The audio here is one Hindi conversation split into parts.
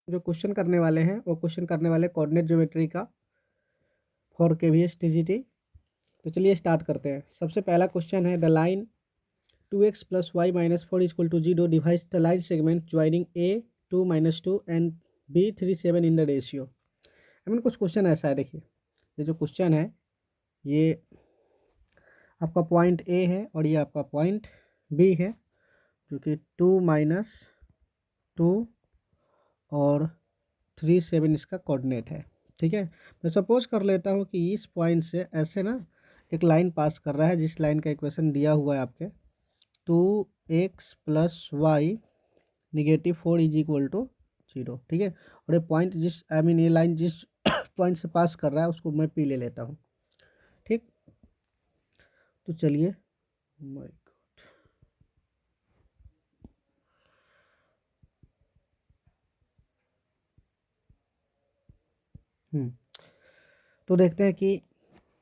जो क्वेश्चन करने वाले हैं वो क्वेश्चन करने वाले कोऑर्डिनेट ज्योमेट्री का फॉर केवीएस टीजीटी। तो चलिए स्टार्ट करते हैं। सबसे पहला क्वेश्चन है the line 2x + y - 4 = 0 divides the line segment joining a 2 - 2 and b 3 7 in the ratio. I mean कुछ क्वेश्चन ऐसा है, देखिए ये जो क्वेश्चन है ये आपका पॉइंट ए है और ये आपका पॉइंट बी है, जो कि 2 - 2 और 3 7 इसका कोऑर्डिनेट है। ठीक है, मैं सपोज कर लेता हूँ कि इस पॉइंट से ऐसे ना एक लाइन पास कर रहा है, जिस लाइन का इक्वेशन दिया हुआ है आपके 2x + y -4 = 0। ठीक है, और ये पॉइंट जिस आई मीन ये लाइन जिस पॉइंट से पास कर रहा है उसको मैं पी ले लेता हूँ। ठीक, तो चलिए माय गॉड, तो देखते हैं कि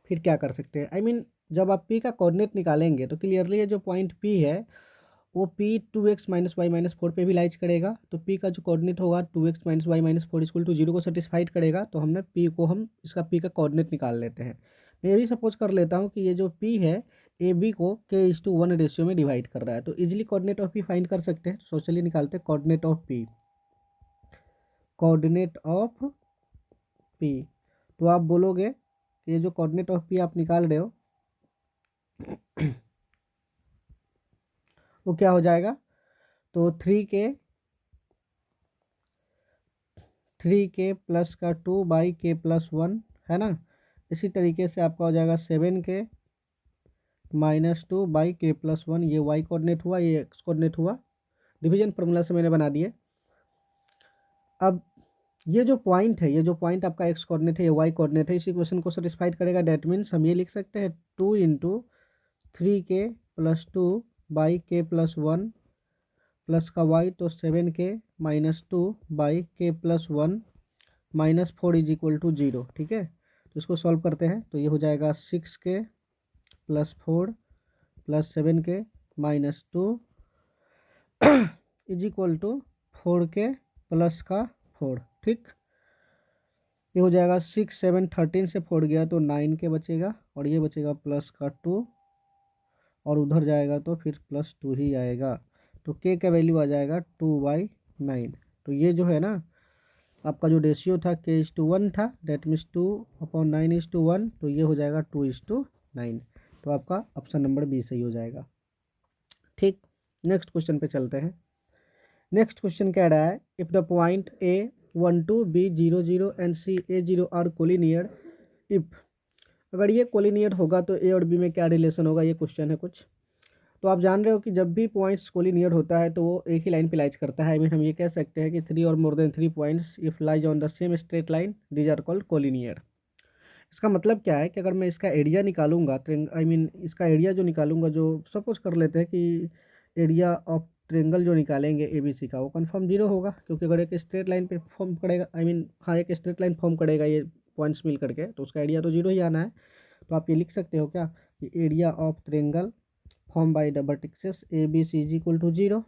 फिर क्या कर सकते हैं। आई मीन जब आप पी का कोऑर्डिनेट निकालेंगे तो क्लियरली ये जो पॉइंट पी है वो पी 2x - y - 4 पे भी लाइज करेगा। तो पी का जो कोऑर्डिनेट होगा 2x - y - 4 = 0 को सेटिस्फाइड करेगा। तो हमने पी को हम इसका पी का कोऑर्डिनेट निकाल लेते हैं। मैं ये भी सपोज कर लेता हूँ कि ये जो पी है ए बी को k:1 रेशियो में डिवाइड कर रहा है। तो easily coordinate of P find कर सकते हैं। सोशली निकालते हैं coordinate of P. Coordinate of P, तो आप बोलोगे कि ये जो कोऑर्डिनेट ऑफ पी आप निकाल रहे हो वो क्या हो जाएगा। तो 3k प्लस का 2/k+1 है ना। इसी तरीके से आपका हो जाएगा 7k - 2/k+1। ये y कोऑर्डिनेट हुआ, ये x कोऑर्डिनेट हुआ। डिवीजन फार्मूला से मैंने बना दिए। अब ये जो पॉइंट है, ये जो पॉइंट आपका x कोऑर्डिनेट है, ये y कोऑर्डिनेट है, इस इक्वेशन को सेटिस्फाइड करेगा। डेट मीन्स हम ये लिख सकते हैं 2 × 3k + 2/k+1 प्लस का y, तो 7k - 2/k+1 -4 = 0। ठीक है, तो इसको सॉल्व करते हैं तो ये हो जाएगा 6k + 4 + 7k - 2 = 4k प्लस का 4। ठीक, ये हो जाएगा 6 7 13 से 4 गया तो 9k बचेगा और ये बचेगा प्लस का 2 और उधर जाएगा तो फिर +2 ही आएगा। तो k का वैल्यू आ जाएगा 2/9। तो ये जो है ना आपका जो रेशियो था k:1 था, डेट मीन्स 2/9:1, तो ये हो जाएगा 2:9। तो आपका ऑप्शन नंबर बी सही हो जाएगा। ठीक, नेक्स्ट क्वेश्चन पे चलते हैं। नेक्स्ट क्वेश्चन कह रहा है if the point A12 B00 and CA0 are collinear, if अगर ये कोलिनियर होगा तो ए और बी में क्या रिलेशन होगा, ये क्वेश्चन है कुछ। तो आप जान रहे हो कि जब भी पॉइंट्स कोलिनियर होता है तो वो एक ही लाइन पे लाइज करता है। आई मीन हम ये कह सकते हैं कि 3 और more than 3 points if lies on the same straight line these are called collinear. इसका मतलब क्या है कि अगर मैं इसका एरिया निकालूंगा, आई मीन इसका एरिया जो निकालूंगा, जो सपोज कर लेते हैं कि एरिया ऑफ ट्रेंगल जो निकालेंगे ए बी सी का, वो कन्फर्म 0 होगा, क्योंकि अगर एक स्ट्रेट लाइन पे फॉर्म करेगा, आई मीन हाँ एक स्ट्रेट लाइन फॉर्म करेगा ये पॉइंट्स मिल करके, तो उसका एरिया तो 0 ही आना है। तो आप ये लिख सकते हो क्या कि area of triangle form by the vertices A B C = 0।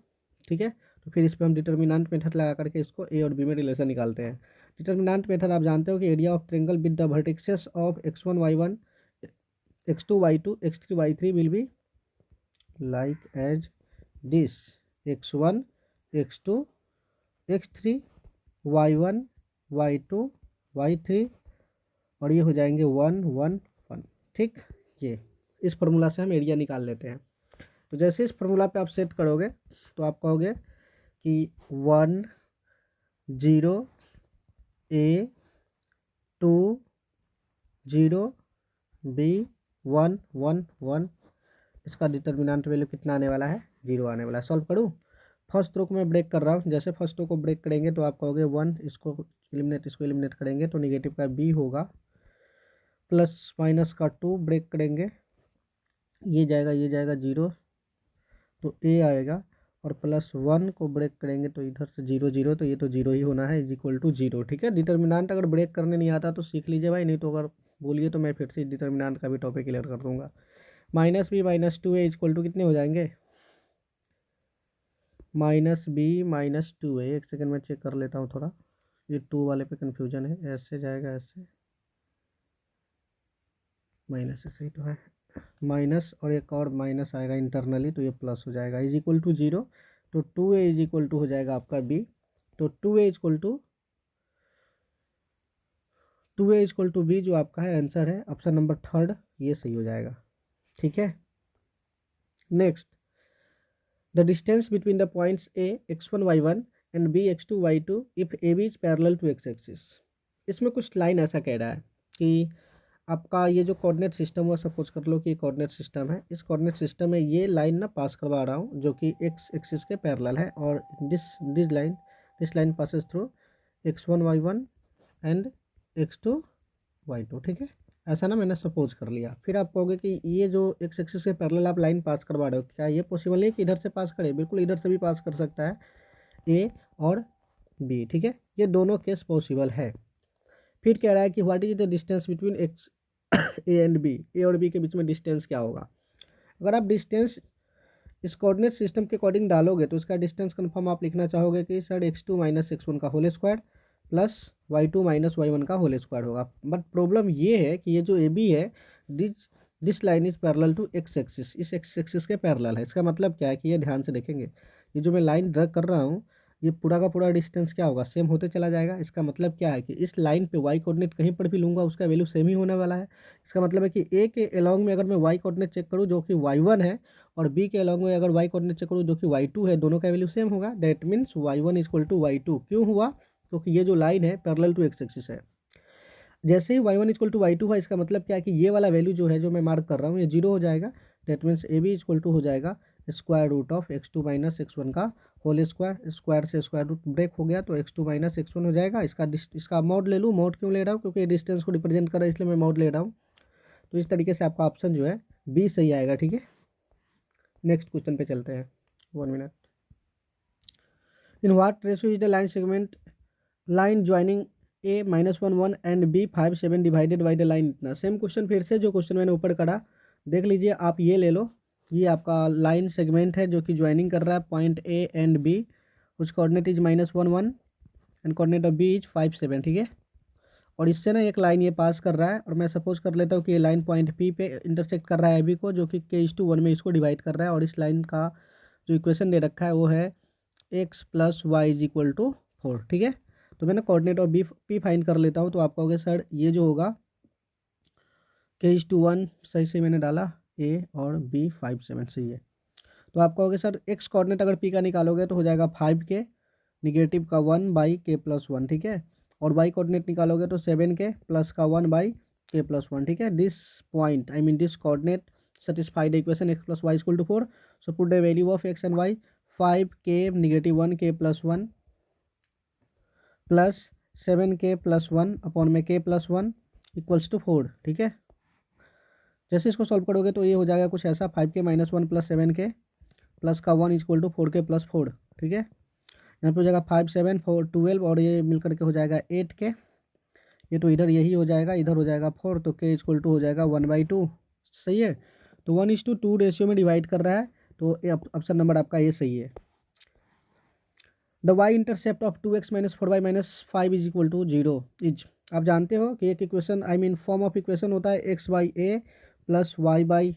ठीक है, तो फिर इस पर हम डिटर्मिनेंट मेथड लगा करके इसको ए और बी में रिलेशन निकालते हैं। डिटर्मिनेंट मेथड आप जानते हो कि area of triangle with the vertices of x1 y1 x2 y2 x3 y3 will be like as this x1 x2 x3 y1 y2 y3 और ये हो जाएंगे 1 1 1। ठीक, ये इस फार्मूला से हम एरिया निकाल लेते हैं। तो जैसे इस फार्मूला पे आप सेट करोगे तो आप कहोगे कि 1 0 A 2 0 B 1 1 1। इसका डिटर्मिनेंट वैल्यू कितना आने वाला है, 0 आने वाला है। सॉल्व करूँ, फर्स्ट रो को मैं ब्रेक कर रहा हूँ। जैसे फर्स्ट रो को ब्रेक करेंगे तो आप कहोगे 1, इसको एलिमिनेट करेंगे तो निगेटिव का b होगा, प्लस माइनस का 2 ब्रेक करेंगे, ये जाएगा 0 तो a आएगा, और +1 को ब्रेक करेंगे तो इधर से 0 0, तो ये तो 0 ही होना है = 0। ठीक है, डिटर्मिनेंट अगर ब्रेक करने नहीं आता तो सीख लीजिए भाई, नहीं तो अगर बोलिए तो मैं फिर से डिटर्मिनेंट का भी टॉपिक क्लियर कर दूंगा। -b - 2a = कितने हो जाएंगे, -b - 2a। एक सेकंड में चेक कर लेता हूँ थोड़ा। ये 2 वाले पे कन्फ्यूजन है, ऐसे जाएगा ऐसे, माइनस, सही तो है, माइनस और एक और माइनस आएगा इंटरनली, तो ये प्लस हो जाएगा, इज इक्वल टू 0। तो 2a इज इक्वल टू हो जाएगा आपका b। तो 2a इक्वल टू b जो आपका है आंसर है ऑप्शन नंबर थर्ड, ये सही हो जाएगा। ठीक है, next, the distance between the points a x1 y1 and b x2 y2 if ab is parallel to x axis. इसमें कुछ लाइन ऐसा कह रहा है कि आपका ये जो कोऑर्डिनेट सिस्टम हुआ, सपोज कर लो कि ये कोऑर्डिनेट सिस्टम है, इस कोऑर्डिनेट सिस्टम में ये लाइन ना पास करवा रहा हूँ जो कि एक्स एक्सिस के पैरेलल है, और this line passes through x1 y1 and x2 y2। ठीक है, ऐसा ना मैंने सपोज कर लिया। फिर आप कहोगे कि ये जो एक्स एक्सिस के पैरेलल आप लाइन पास करवा रहे हो, क्या ये पॉसिबल नहीं है कि इधर से पास करे? बिल्कुल, इधर से भी पास कर सकता है, ए और बी। ठीक है, ये दोनों केस पॉसिबल है। फिर कह रहा है कि what is the distance between X A and B, A और बी के बीच में डिस्टेंस क्या होगा? अगर आप डिस्टेंस इस कोऑर्डिनेट सिस्टम के अकॉर्डिंग डालोगे तो इसका डिस्टेंस कन्फर्म आप लिखना चाहोगे कि सर x2 माइनस x1 का whole square plus y2 minus y1 का होल स्क्वायर होगा। बट प्रॉब्लम ये है कि ये जो ए बी है, this this line is parallel to x axis, इस एक्स एक्सिस के पैरेलल है। इसका मतलब क्या है कि ये ध्यान से देखेंगे, ये जो मैं लाइन ड्रा कर रहा हूँ, ये पूरा का पूरा डिस्टेंस क्या होगा? सेम होते चला जाएगा। इसका मतलब क्या है कि इस लाइन पे वाई कोऑर्डिनेट कहीं पर भी लूँगा उसका वैल्यू सेम ही होने वाला है। इसका मतलब है कि ए के अलॉन्ग में अगर मैं वाई कोऑर्डिनेट चेक करूँ जो कि y1 है, और बी के अलॉन्ग में अगर वाई कोऑर्डिनेट चेक करूँ जो कि y2 है, दोनों का वैल्यू सेम होगा। That means y1 equal to y2। क्यों हुआ? क्योंकि ये जो लाइन है पैरेलल टू एक्स एक्सिस है। जैसे ही y1 इक्वल टू y2 है, इसका मतलब क्या है कि ये वाला वैल्यू जो है, जो मैं मार्क कर रहा हूँ, ये 0 हो जाएगा। That means A B equal to हो जाएगा square root of x2 minus x1 का होल स्क्वायर। स्क्वायर से स्क्वायर रूट ब्रेक हो गया तो x2 माइनस x1 हो जाएगा। इसका मॉड ले लूँ। मॉड क्यों ले रहा हूँ? क्योंकि डिस्टेंस को रिप्रेजेंट कर रहा है, इसलिए मैं मॉड ले रहा हूँ। तो इस तरीके से आपका ऑप्शन जो है बी सही आएगा। ठीक है, नेक्स्ट क्वेश्चन पे चलते हैं। 1 minute. In what ratio is the line segment line joining A -1 1 and B 5 7 divided by the line इतना? सेम क्वेश्चन फिर से, जो क्वेश्चन मैंने ऊपर करा, देख लीजिए आप। ये ले लो, ये आपका लाइन सेगमेंट है जो कि ज्वाइनिंग कर रहा है पॉइंट ए एंड बी, उस coordinate is -1 1 and coordinate of B is 5 7। ठीक है, और इससे ना एक लाइन ये पास कर रहा है, और मैं सपोज कर लेता हूँ कि ये लाइन पॉइंट पी पे इंटरसेक्ट कर रहा है बी को, जो कि k/1 में इसको डिवाइड कर रहा है। और इस लाइन का जो इक्वेशन दे रखा है वो है x plus y is equal to 4। ठीक है, तो मैं ना coordinate of B P find कर लेता हूँ। तो आप कहोगे सर ये जो होगा k/1 सही से मैंने डाला, ए और बी 5 7 सही है। तो आप कहोगे सर एक्स कोऑर्डिनेट अगर पी का निकालोगे तो हो जाएगा 5 के निगेटिव का 1 बाई के प्लस 1। ठीक है, और वाई कोऑर्डिनेट निकालोगे तो 7 के प्लस का 1 बाई के प्लस 1। ठीक है, this point I mean this coordinate satisfy the equation x plus y is equal to 4. So put the value of x and y, 5k negative 1k plus 1 plus 7k plus 1 upon में k प्लस 1 इक्वल्स टू 4। ठीक है, जैसे इसको सॉल्व करोगे तो ये हो जाएगा कुछ ऐसा, 5k minus 1 plus 7k plus का 1 इक्वल टू 4k प्लस 4। ठीक है, यहाँ पे हो जाएगा 5 7 4 12 और ये मिल करके हो जाएगा 8k। ये तो इधर यही हो जाएगा, इधर हो जाएगा 4, तो k इक्वल टू हो जाएगा 1/2। सही है, तो 1:2 रेशियो में डिवाइड कर रहा है, तो ऑप्शन नंबर आपका ये सही है। The y intercept of 2x minus 4y minus 5 is equal to 0 is, आप जानते हो कि एक equation I mean form of equation होता है x by A plus y by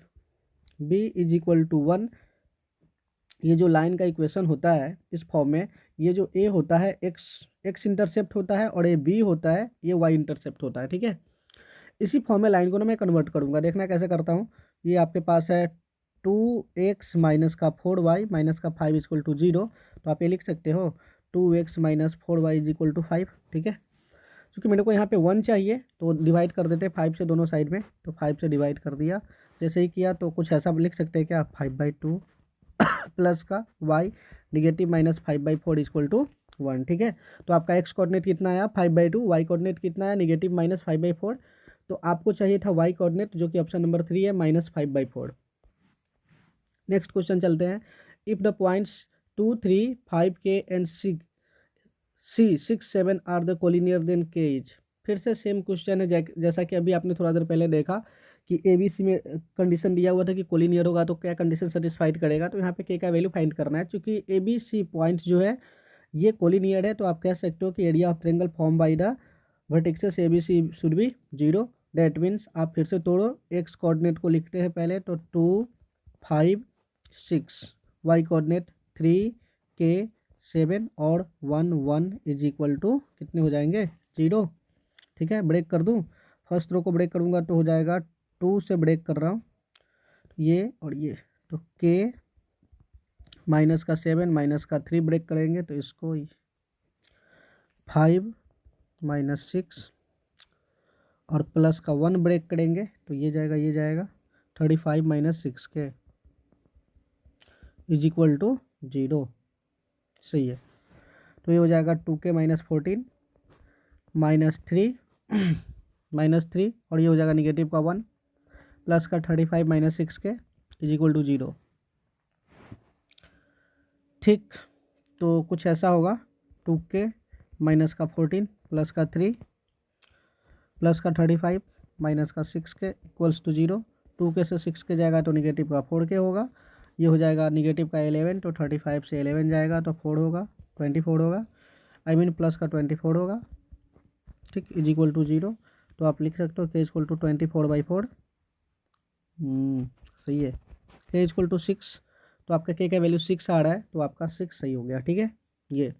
B is equal to 1। ये जो लाइन का इक्वेशन होता है इस फॉर्म में, ये जो ए होता है एक्स इंटरसेप्ट होता है, और ये बी होता है, ये वाई इंटरसेप्ट होता है। ठीक है, इसी फॉर्म में लाइन को ना मैं कन्वर्ट करूँगा। देखना कैसे करता हूँ। ये आपके पास है 2x माइनस का 4y माइनस का 5 इक्वल टू 0। तो आप ये लिख सकते हो 2x minus 4y is equal to 5। ठीक है, क्योंकि मेरे को यहाँ पे 1 चाहिए तो डिवाइड कर देते 5 से दोनों साइड में, तो 5 से डिवाइड कर दिया। जैसे ही किया तो कुछ ऐसा लिख सकते हैं क्या, 5/2 प्लस का y negative minus 5/4 equal to 1। ठीक है, तो आपका x कोऑर्डिनेट कितना आया 5/2, y कोऑर्डिनेट कितना आया निगेटिव माइनस 5/4। तो आपको चाहिए था y कोऑर्डिनेट जो कि ऑप्शन नंबर 3 है -5/4। नेक्स्ट क्वेश्चन चलते हैं। If the points 2 3 5k and 6 7 are the collinear then k is. फिर से सेम क्वेश्चन है, जैसा कि अभी आपने थोड़ा देर पहले देखा कि ए बी सी में कंडीशन दिया हुआ था कि कोलिनियर होगा तो क्या कंडीशन सेटिस्फाइड करेगा। तो यहाँ पे के का वैल्यू फाइंड करना है। चूंकि ए बी सी पॉइंट जो है ये कोलिनियर है तो आप कह सकते हो कि area of triangle form by the vertices A B C should be 0। That means आप फिर से तोड़ो, एक्स कोऑर्डिनेट को लिखते हैं पहले तो 2 5 6, वाई कोऑर्डिनेट 3 के 7 और 1 1 इज इक्वल टू कितने हो जाएंगे 0। ठीक है, ब्रेक कर दूं, फर्स्ट रो को ब्रेक करूंगा तो हो जाएगा 2 से ब्रेक कर रहा हूँ ये और ये, तो के माइनस का 7 माइनस का 3 ब्रेक करेंगे तो इसको 5 माइनस 6 और प्लस का 1 ब्रेक करेंगे तो ये जाएगा 35 माइनस 6 के इज इक्वल टू 0। सही है, तो ये हो जाएगा 2k माइनस 14 माइनस 3 माइनस 3 और ये हो जाएगा निगेटिव का 1 प्लस का 35 माइनस 6 के इज इक्वल टू 0। ठीक, तो कुछ ऐसा होगा 2k माइनस का 14 प्लस का 3 प्लस का 35 माइनस का 6 के इक्वल्स टू 0। 2k से 6 के जाएगा तो निगेटिव का 4k होगा, ये हो जाएगा निगेटिव का 11 तो 35 से 11 जाएगा तो 4 होगा 24 होगा, आई मीन प्लस का 24 होगा। ठीक, इज इक्वल टू 0। तो आप लिख सकते हो k इक्वल टू 24/4। सही है, k इक्वल टू 6, तो आपका k का वैल्यू 6 आ रहा है तो आपका 6 सही हो गया। ठीक है, ये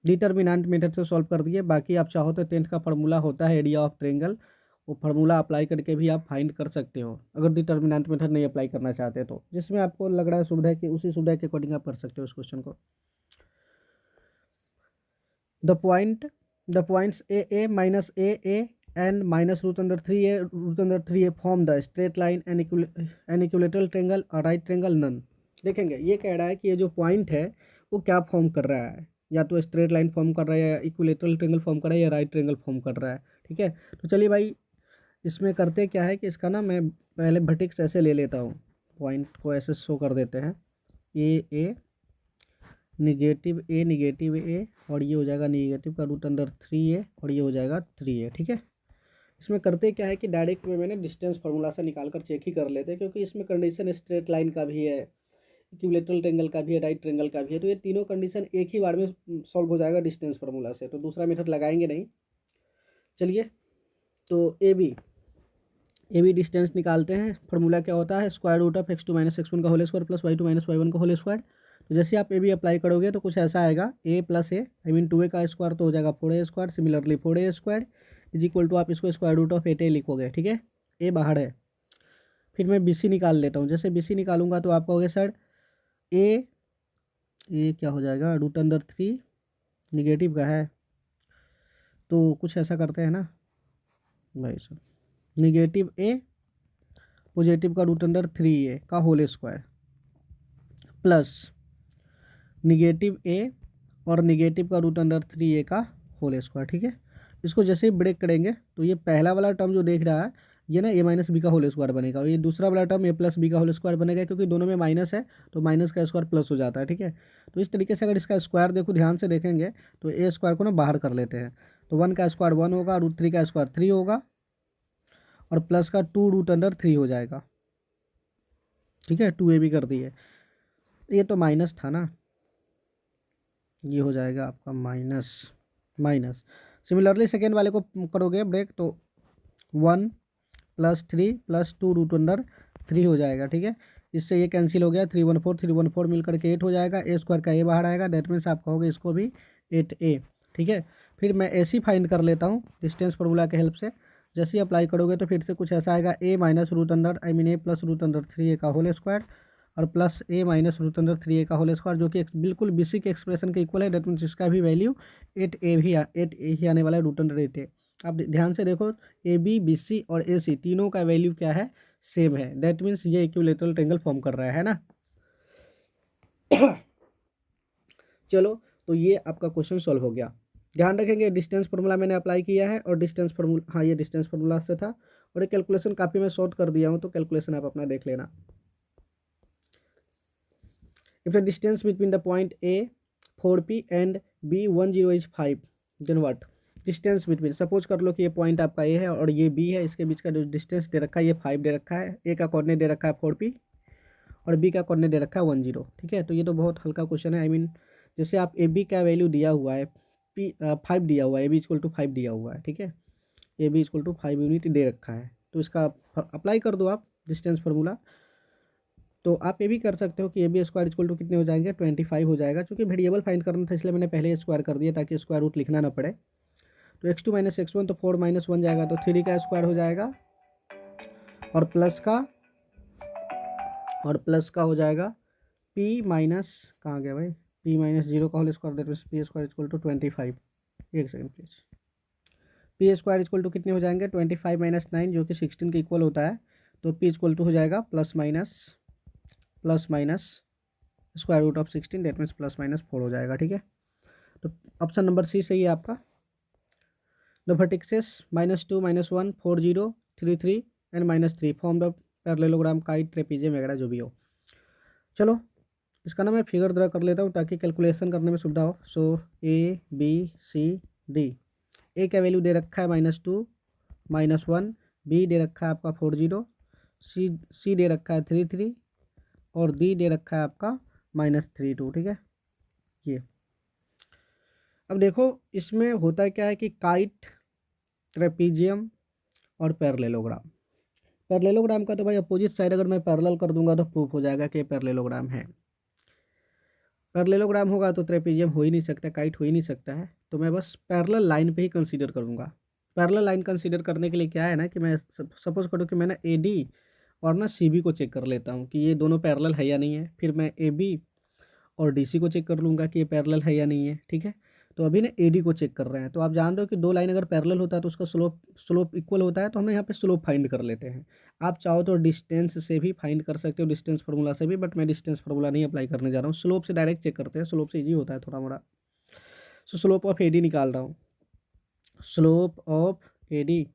डिटर्मिनेंट मेथड से सॉल्व कर दिए। बाकी आप चाहो तो 10th का फार्मूला होता है एरिया ऑफ ट्रायंगल, वो फार्मूला अप्लाई करके भी आप फाइंड कर सकते हो अगर डिटर्मिनेंट मेथड नहीं अप्लाई करना चाहते तो, जिसमें आपको लग रहा है सुविधा कि उसी सुविधा के अकॉर्डिंग आप कर सकते हो इस क्वेश्चन को। The points A minus A and minus √3a form the straight line an equilateral triangle और राइट ट्रायंगल नन। देखेंगे ये कह रहा है कि ये जो पॉइंट है वो क्या फॉर्म कर रहा है, या तो स्ट्रेट लाइन फॉर्म कर रहा है या इक्विलेटरल ट्रायंगल फॉर्म कर रहा है या राइट ट्रायंगल फॉर्म कर रहा है। ठीक है, तो चलिए भाई इसमें करते क्या है कि इसका ना मैं पहले वर्टेक्स ऐसे ले लेता हूँ, पॉइंट को ऐसे शो कर देते हैं ए निगेटिव ए और ये हो जाएगा निगेटिव का √3a और ये हो जाएगा 3a। ठीक है, इसमें करते क्या है कि डायरेक्ट में मैंने डिस्टेंस फार्मूला से निकाल कर चेक ही कर लेते हैं, क्योंकि इसमें कंडीशन स्ट्रेट लाइन का भी है, इक्विलेटरल ट्रायंगल का भी है, राइट ट्रायंगल का भी है, तो ये तीनों कंडीशन एक ही बार में सॉल्व हो जाएगा डिस्टेंस फार्मूला से, तो दूसरा मेथड लगाएंगे नहीं। चलिए, तो ए बी डिस्टेंस निकालते हैं। फार्मूला क्या होता है, square root of x2 minus x1 का whole square plus y2 minus y1 का होल स्क्वायर। तो जैसे आप ए बी अप्लाई करोगे तो कुछ ऐसा आएगा a plus A I mean 2a का स्क्वायर तो हो जाएगा 4a square, similarly 4a square is equal to आप इसको स्क्वायर रूट ऑफ 8a लिखोगे। ठीक है, a बाहर है, फिर मैं BC निकाल लेता हूँ। जैसे BC निकालूंगा तो आप कहोगे सर ए क्या हो जाएगा √3 निगेटिव का है, तो कुछ ऐसा करते हैं ना भाई सर, निगेटिव a पॉजिटिव का √3a का whole square plus negative a और निगेटिव का √3a का होल स्क्वायर। ठीक है, इसको जैसे ही ब्रेक करेंगे तो ये पहला वाला टर्म जो देख रहा है ये ना a माइनस बी का होल स्क्वायर बनेगा, और ये दूसरा वाला टर्म a प्लस बी का होल स्क्वायर बनेगा, क्योंकि दोनों में माइनस है तो माइनस का स्क्वायर प्लस हो जाता है। ठीक है, तो इस तरीके से अगर इसका स्क्वायर देखो ध्यान से देखेंगे तो a स्क्वायर को ना बाहर कर लेते हैं, तो 1 का स्क्वायर 1 होगा, √3 का स्क्वायर 3 होगा और प्लस का 2√3 हो जाएगा। ठीक है, 2a भी कर दिए, ये तो माइनस था ना, ये हो जाएगा आपका माइनस। सिमिलरली सेकेंड वाले को करोगे ब्रेक तो 1 प्लस 3 प्लस 2√3 हो जाएगा। ठीक है, इससे ये कैंसिल हो गया, 314 मिलकर के 8 हो जाएगा, a स्क्वायर का a बाहर आएगा, डेट मीन्स आप कहोगे इसको भी 8a। ठीक है, फिर मैं AC फाइंड कर लेता हूँ डिस्टेंस फार्मूला के हेल्प से। जैसे ही अप्लाई करोगे तो फिर से कुछ ऐसा आएगा a minus √3 I mean a plus √3a का होल स्क्वायर और प्लस a माइनस √3a का होल स्क्वायर, जो कि बिल्कुल BC के एक्सप्रेशन के इक्वल है, डेट मीन्स इसका भी वैल्यू 8a ही आने वाला है √8a। आप ध्यान से देखो AB BC और AC तीनों का वैल्यू क्या है, सेम है, डेट मीन्स ये इक्विलेटरल ट्रायंगल फॉर्म कर रहा है ना। चलो, तो ये आपका क्वेश्चन सॉल्व हो गया। ध्यान रखेंगे डिस्टेंस फार्मूला मैंने अप्लाई किया है, और डिस्टेंस फार्मूला, हाँ ये डिस्टेंस फार्मूला से था, और एक कैलकुलेशन काफ़ी मैं शॉर्ट कर दिया हूँ, तो कैलकुलेशन आप अपना देख लेना। If the distance between the point A 4p and B 10 is 5 then what. Distance between, suppose कर लो कि ये पॉइंट आपका A है और ये B है, इसके बीच का जो डिस्टेंस दे रखा है ये 5 दे रखा है, A का कोऑर्डिनेट दे रखा है 4p और B का कोऑर्डिनेट दे रखा है 10। ठीक है, तो ये तो बहुत हल्का क्वेश्चन है, आई मीन जैसे आप ए बी का वैल्यू दिया हुआ है, पी 5 दिया हुआ है, ए बी इक्वल टू 5 दिया हुआ है, ठीक है, A B equal to 5 unit दे रखा है, तो इसका अप्लाई कर दो आप डिस्टेंस फार्मूला। तो आप ये भी कर सकते हो कि A B square equal to कितने हो जाएंगे, 25 हो जाएगा, क्योंकि वेरिएबल फाइंड करना था इसलिए मैंने पहले स्क्वायर कर दिया ताकि स्क्वायर रूट लिखना ना पड़े। तो x2 माइनस एक्स वन, तो 4 माइनस 1 जाएगा तो 3 का स्क्वायर हो जाएगा, और प्लस का हो जाएगा p माइनस, कहाँ गया भाई, p माइनस 0 का whole square, that means P square equal to 25। एक second please, P square equal to कितने हो जाएंगे, 25 माइनस 9 जो कि 16 के इक्वल होता है, तो p इक्वल टू हो जाएगा plus minus square root of 16, that means plus minus 4 हो जाएगा, ठीक है। तो ऑप्शन नंबर सी सही है आपका। The vertices -2 -1 4 0 3 3 and -3 form the parallelogram, kite, trapezium वगैरह जो भी हो। चलो इसका ना मैं फिगर ड्रा कर लेता हूँ ताकि कैलकुलेशन करने में सुविधा हो। सो ए बी सी डी, ए का वैल्यू दे रखा है -2 -1, बी दे रखा है आपका 4 0, सी दे रखा है 3 3, और डी दे रखा है आपका -3 2, ठीक है। ये अब देखो इसमें होता क्या है कि काइट, ट्रेपीजियम और पैरेललोग्राम, पैरेललोग्राम का तो भाई अपोजिट साइड अगर मैं पैरेलल कर दूंगा तो प्रूफ हो जाएगा कि पैरेललोग्राम है। पैरेललोग्राम होगा तो ट्रेपीजियम हो ही नहीं सकता, काइट हो ही नहीं सकता है, तो मैं बस पैरेलल लाइन पे ही कंसीडर करूंगा। पैरेलल लाइन कंसीडर करने के लिए क्या है ना कि मैं सपोज करूँ कि मैंने ए डी और ना सी बी को चेक कर लेता हूँ कि ये दोनों पैरेलल है या नहीं है, फिर मैं ए बी और डी सी को चेक कर लूँगा कि ये पैरेलल है या नहीं है, ठीक है। तो अभी ना ए डी को चेक कर रहे हैं, तो आप जान रहे हो कि दो लाइन अगर पैरेलल होता है तो उसका स्लोप इक्वल होता है, तो हम यहाँ पे स्लोप फाइंड कर लेते हैं। आप चाहो तो डिस्टेंस से भी फाइंड कर सकते हो, डिस्टेंस फार्मूला से भी, बट मैं डिस्टेंस फार्मूला नहीं अप्लाई करने जा रहा हूँ, स्लोप से डायरेक्ट चेक करते हैं, स्लोप से ईजी होता है थोड़ा मोड़ा। सो स्लोप ऑफ ए डी निकाल रहा हूँ, स्लोप ऑफ ए डी,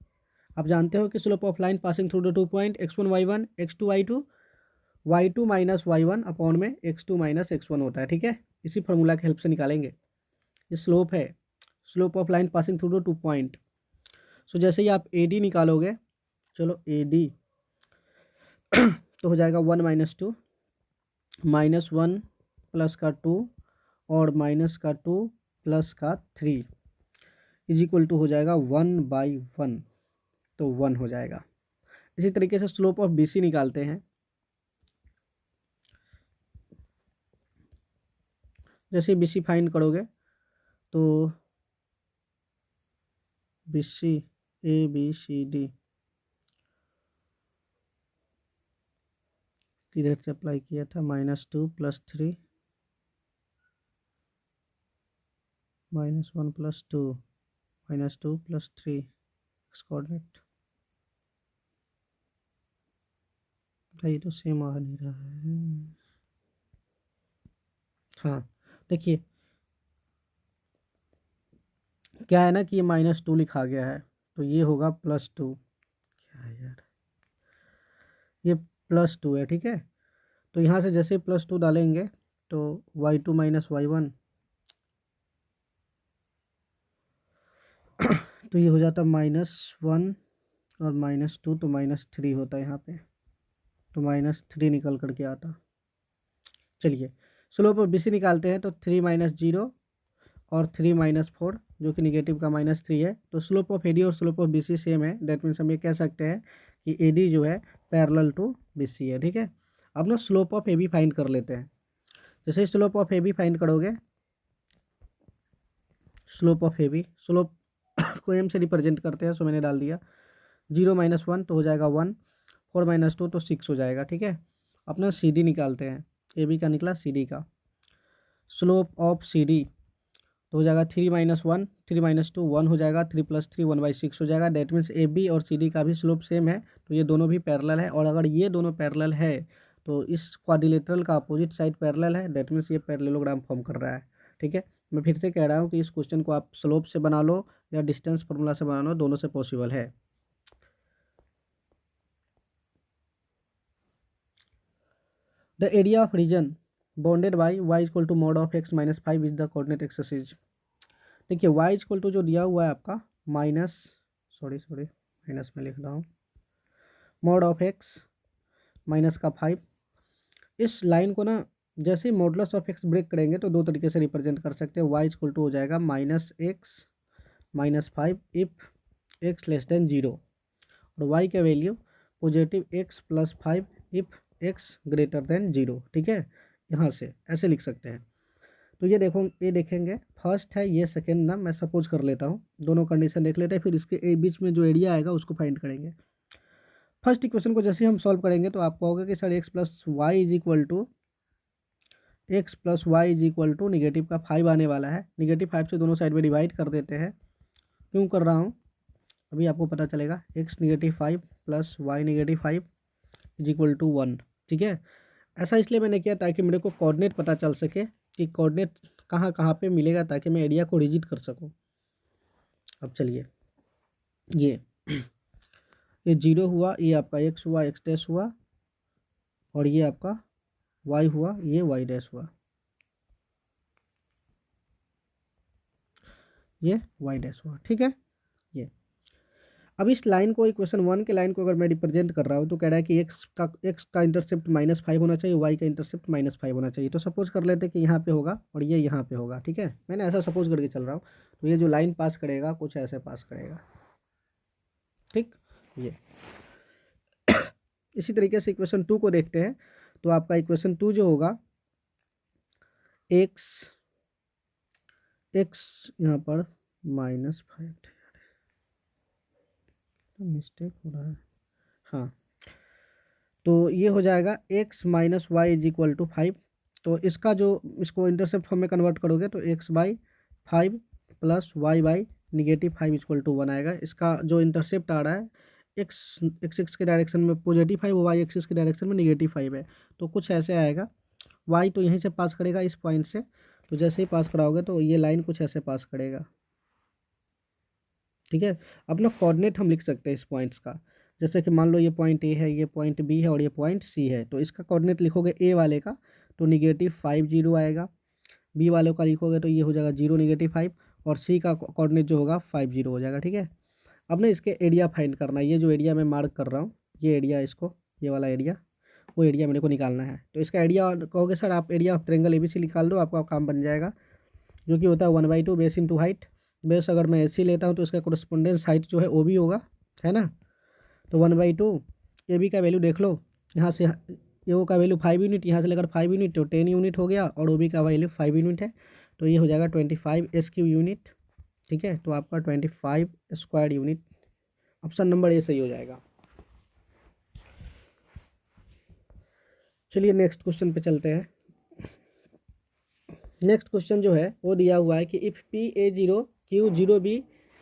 आप जानते हो कि slope of line passing through the 2 point x1 y1 x2 y2 y2 minus y1 upon में x2 माइनस x1 होता है, ठीक है। इसी फार्मूला की हेल्प से निकालेंगे। ये स्लोप है, slope of line passing through the 2 point. So जैसे ही आप ए डी निकालोगे, चलो ए डी तो हो जाएगा 1 माइनस 2 -1 प्लस का 2 और माइनस का 2 प्लस का 3 इज इक्वल टू हो जाएगा 1/1, तो 1 हो जाएगा। इसी तरीके से स्लोप ऑफ बी सी निकालते हैं। जैसे बी सी फाइंड करोगे तो B C A B C D किधर से अप्लाई किया था, -2 + 3 -1 + 2 -2 + 3 एक्स कोऑर्डिनेट, भाई तो सेम आ नहीं रहा है। हाँ देखिए क्या है ना कि ये -2 लिखा गया है, तो ये होगा +2, क्या है यार, ये +2 है, ठीक है। तो यहाँ से जैसे +2 डालेंगे तो y2 माइनस y1 तो ये हो जाता -1 और -2, तो -3 होता है यहाँ पे, तो -3 निकल करके आता। चलिए स्लोप ऑफ BC निकालते हैं, तो 3 - 0 और 3 - 4 जो कि निगेटिव का -3 है, तो स्लोप ऑफ AD और स्लोप ऑफ BC सेम है, दैट मीन्स हम ये कह सकते हैं कि AD जो है पैरेलल टू BC है, ठीक है। अब ना स्लोप ऑफ AB फाइंड कर लेते हैं। जैसे स्लोप ऑफ AB फाइंड करोगे, स्लोप ऑफ AB, स्लोप को M से रिप्रेजेंट करते हैं, सो मैंने डाल दिया 0 - 1 तो हो जाएगा 1, 4 - 2 तो 6 हो जाएगा, ठीक है। अपना CD निकालते हैं, AB का निकला, CD का स्लोप ऑफ CD तो हो जाएगा 3 - 1 3 - 2 1 हो जाएगा, 3 + 3 1/6 हो जाएगा, डेट मीन्स AB और CD का भी स्लोप सेम है, तो ये दोनों भी पैरेलल है, और अगर ये दोनों पैरेलल है तो इस क्वाड्रिलेटरल का अपोजिट साइड पैरेलल है, डेट मीन्स ये पैरेललोग्राम फॉर्म कर रहा है, ठीक है। मैं फिर से कह रहा हूँ कि इस क्वेश्चन को आप स्लोप से बना लो या डिस्टेंस फार्मूला से बना लो, दोनों से पॉसिबल है। The area of reason bounded by y = mod of x - 5 is the coordinate axes. देखिए y = जो दिया हुआ है आपका माइनस, सॉरी माइनस में लिख रहा हूँ, mod of x - का 5, इस लाइन को ना जैसे ही मॉडुलस ऑफ एक्स ब्रेक करेंगे तो दो तरीके से रिप्रेजेंट कर सकते हैं। वाई इक्वल टू हो जाएगा -x-5 if x less than 0, और वाई का value +x+5 if x greater than 0। ठीक है, यहाँ से ऐसे लिख सकते हैं। तो ये देखो, ये देखेंगे फर्स्ट है, ये सेकेंड ना, मैं सपोज कर लेता हूँ, दोनों कंडीशन देख लेते हैं, फिर इसके बीच में जो एरिया आएगा उसको फाइंड करेंगे। फर्स्ट इक्वेशन को जैसे ही हम सॉल्व करेंगे तो आप कहोगे कि sir x+y is equal to negative का 5 आने वाला है। -5 से दोनों साइड में डिवाइड कर देते हैं। क्यों कर रहा हूँ अभी आपको पता चलेगा। x -5 + y -5 is equal to 1। ठीक है, ऐसा इसलिए मैंने किया ताकि मेरे को कोऑर्डिनेट पता चल सके कि कोऑर्डिनेट कहाँ कहाँ पे मिलेगा, ताकि मैं एरिया को डिजिट कर सकूँ। अब चलिए, ये 0 हुआ, ये आपका x हुआ, x डैश हुआ, और ये आपका y हुआ, ये y डैश हुआ, ये y डैश हुआ। ठीक है, ये अब इस लाइन को, इक्वेशन 1 के लाइन को अगर मैं रिप्रेजेंट कर रहा हूँ तो कह रहा है कि x का इंटरसेप्ट -5 होना चाहिए, y का इंटरसेप्ट -5 होना चाहिए। तो सपोज कर लेते हैं कि यहाँ पे होगा और ये यहाँ पे होगा। ठीक है, मैंने ऐसा सपोज करके चल रहा हूँ। तो ये जो लाइन पास करेगा कुछ ऐसे पास करेगा। ठीक, ये इसी तरीके से इक्वेशन 2 को देखते हैं। तो आपका इक्वेशन 2 जो होगा, x यहाँ पर -5, मिस्टेक हो रहा है, हाँ, तो ये हो जाएगा x - y is equal to 5। तो इसका जो, इसको इंटरसेप्ट फॉर्म में कन्वर्ट करोगे तो x/5 + y/-5 इक्वल टू 1 आएगा। इसका जो इंटरसेप्ट आ रहा है x एक्सिस के डायरेक्शन में +5 है, y एक्सिस के डायरेक्शन में -5 है। तो कुछ ऐसे आएगा। y तो यहीं से पास करेगा इस पॉइंट से, तो जैसे ही पास कराओगे तो ये लाइन कुछ ऐसे पास करेगा। ठीक है, अपना कोऑर्डिनेट हम लिख सकते हैं इस पॉइंट्स का। जैसे कि मान लो ये पॉइंट ए है, ये पॉइंट बी है और ये पॉइंट सी है। तो इसका कोऑर्डिनेट लिखोगे ए वाले का तो -5 0 आएगा, बी वाले का लिखोगे तो ये हो जाएगा 0 -5, और सी का कोऑर्डिनेट जो होगा 5 0 हो जाएगा। ठीक है, अब ना इसके एरिया फाइंड करना है। ये जो एरिया मैं मार्क कर रहा हूँ, ये एरिया, इसको, ये वाला एरिया, वो एरिया मेरे को निकालना है। तो इसका एरिया कहोगे सर आप एरिया ऑफ ट्रायंगल ABC निकाल दो, आपका काम बन जाएगा, जो कि होता है 1/2 बेस इंटू हाइट। बेस अगर मैं AC लेता हूँ तो इसका कोरस्पोंडेंस हाइट जो है OB होगा, है ना। तो 1/2 AB का वैल्यू देख लो, यहाँ से AO का वैल्यू 5 यूनिट, यहाँ से लेकर 5 यूनिट तो 10 यूनिट हो गया, और OB का वैल्यू 5 यूनिट है, तो ये हो जाएगा 25 SQ यूनिट। ठीक है, तो आपका 25 square unit, option number A सही हो जाएगा। चलिए नेक्स्ट क्वेश्चन पे चलते हैं। नेक्स्ट क्वेश्चन जो है वो दिया हुआ है कि if P(A)0 Q(0)B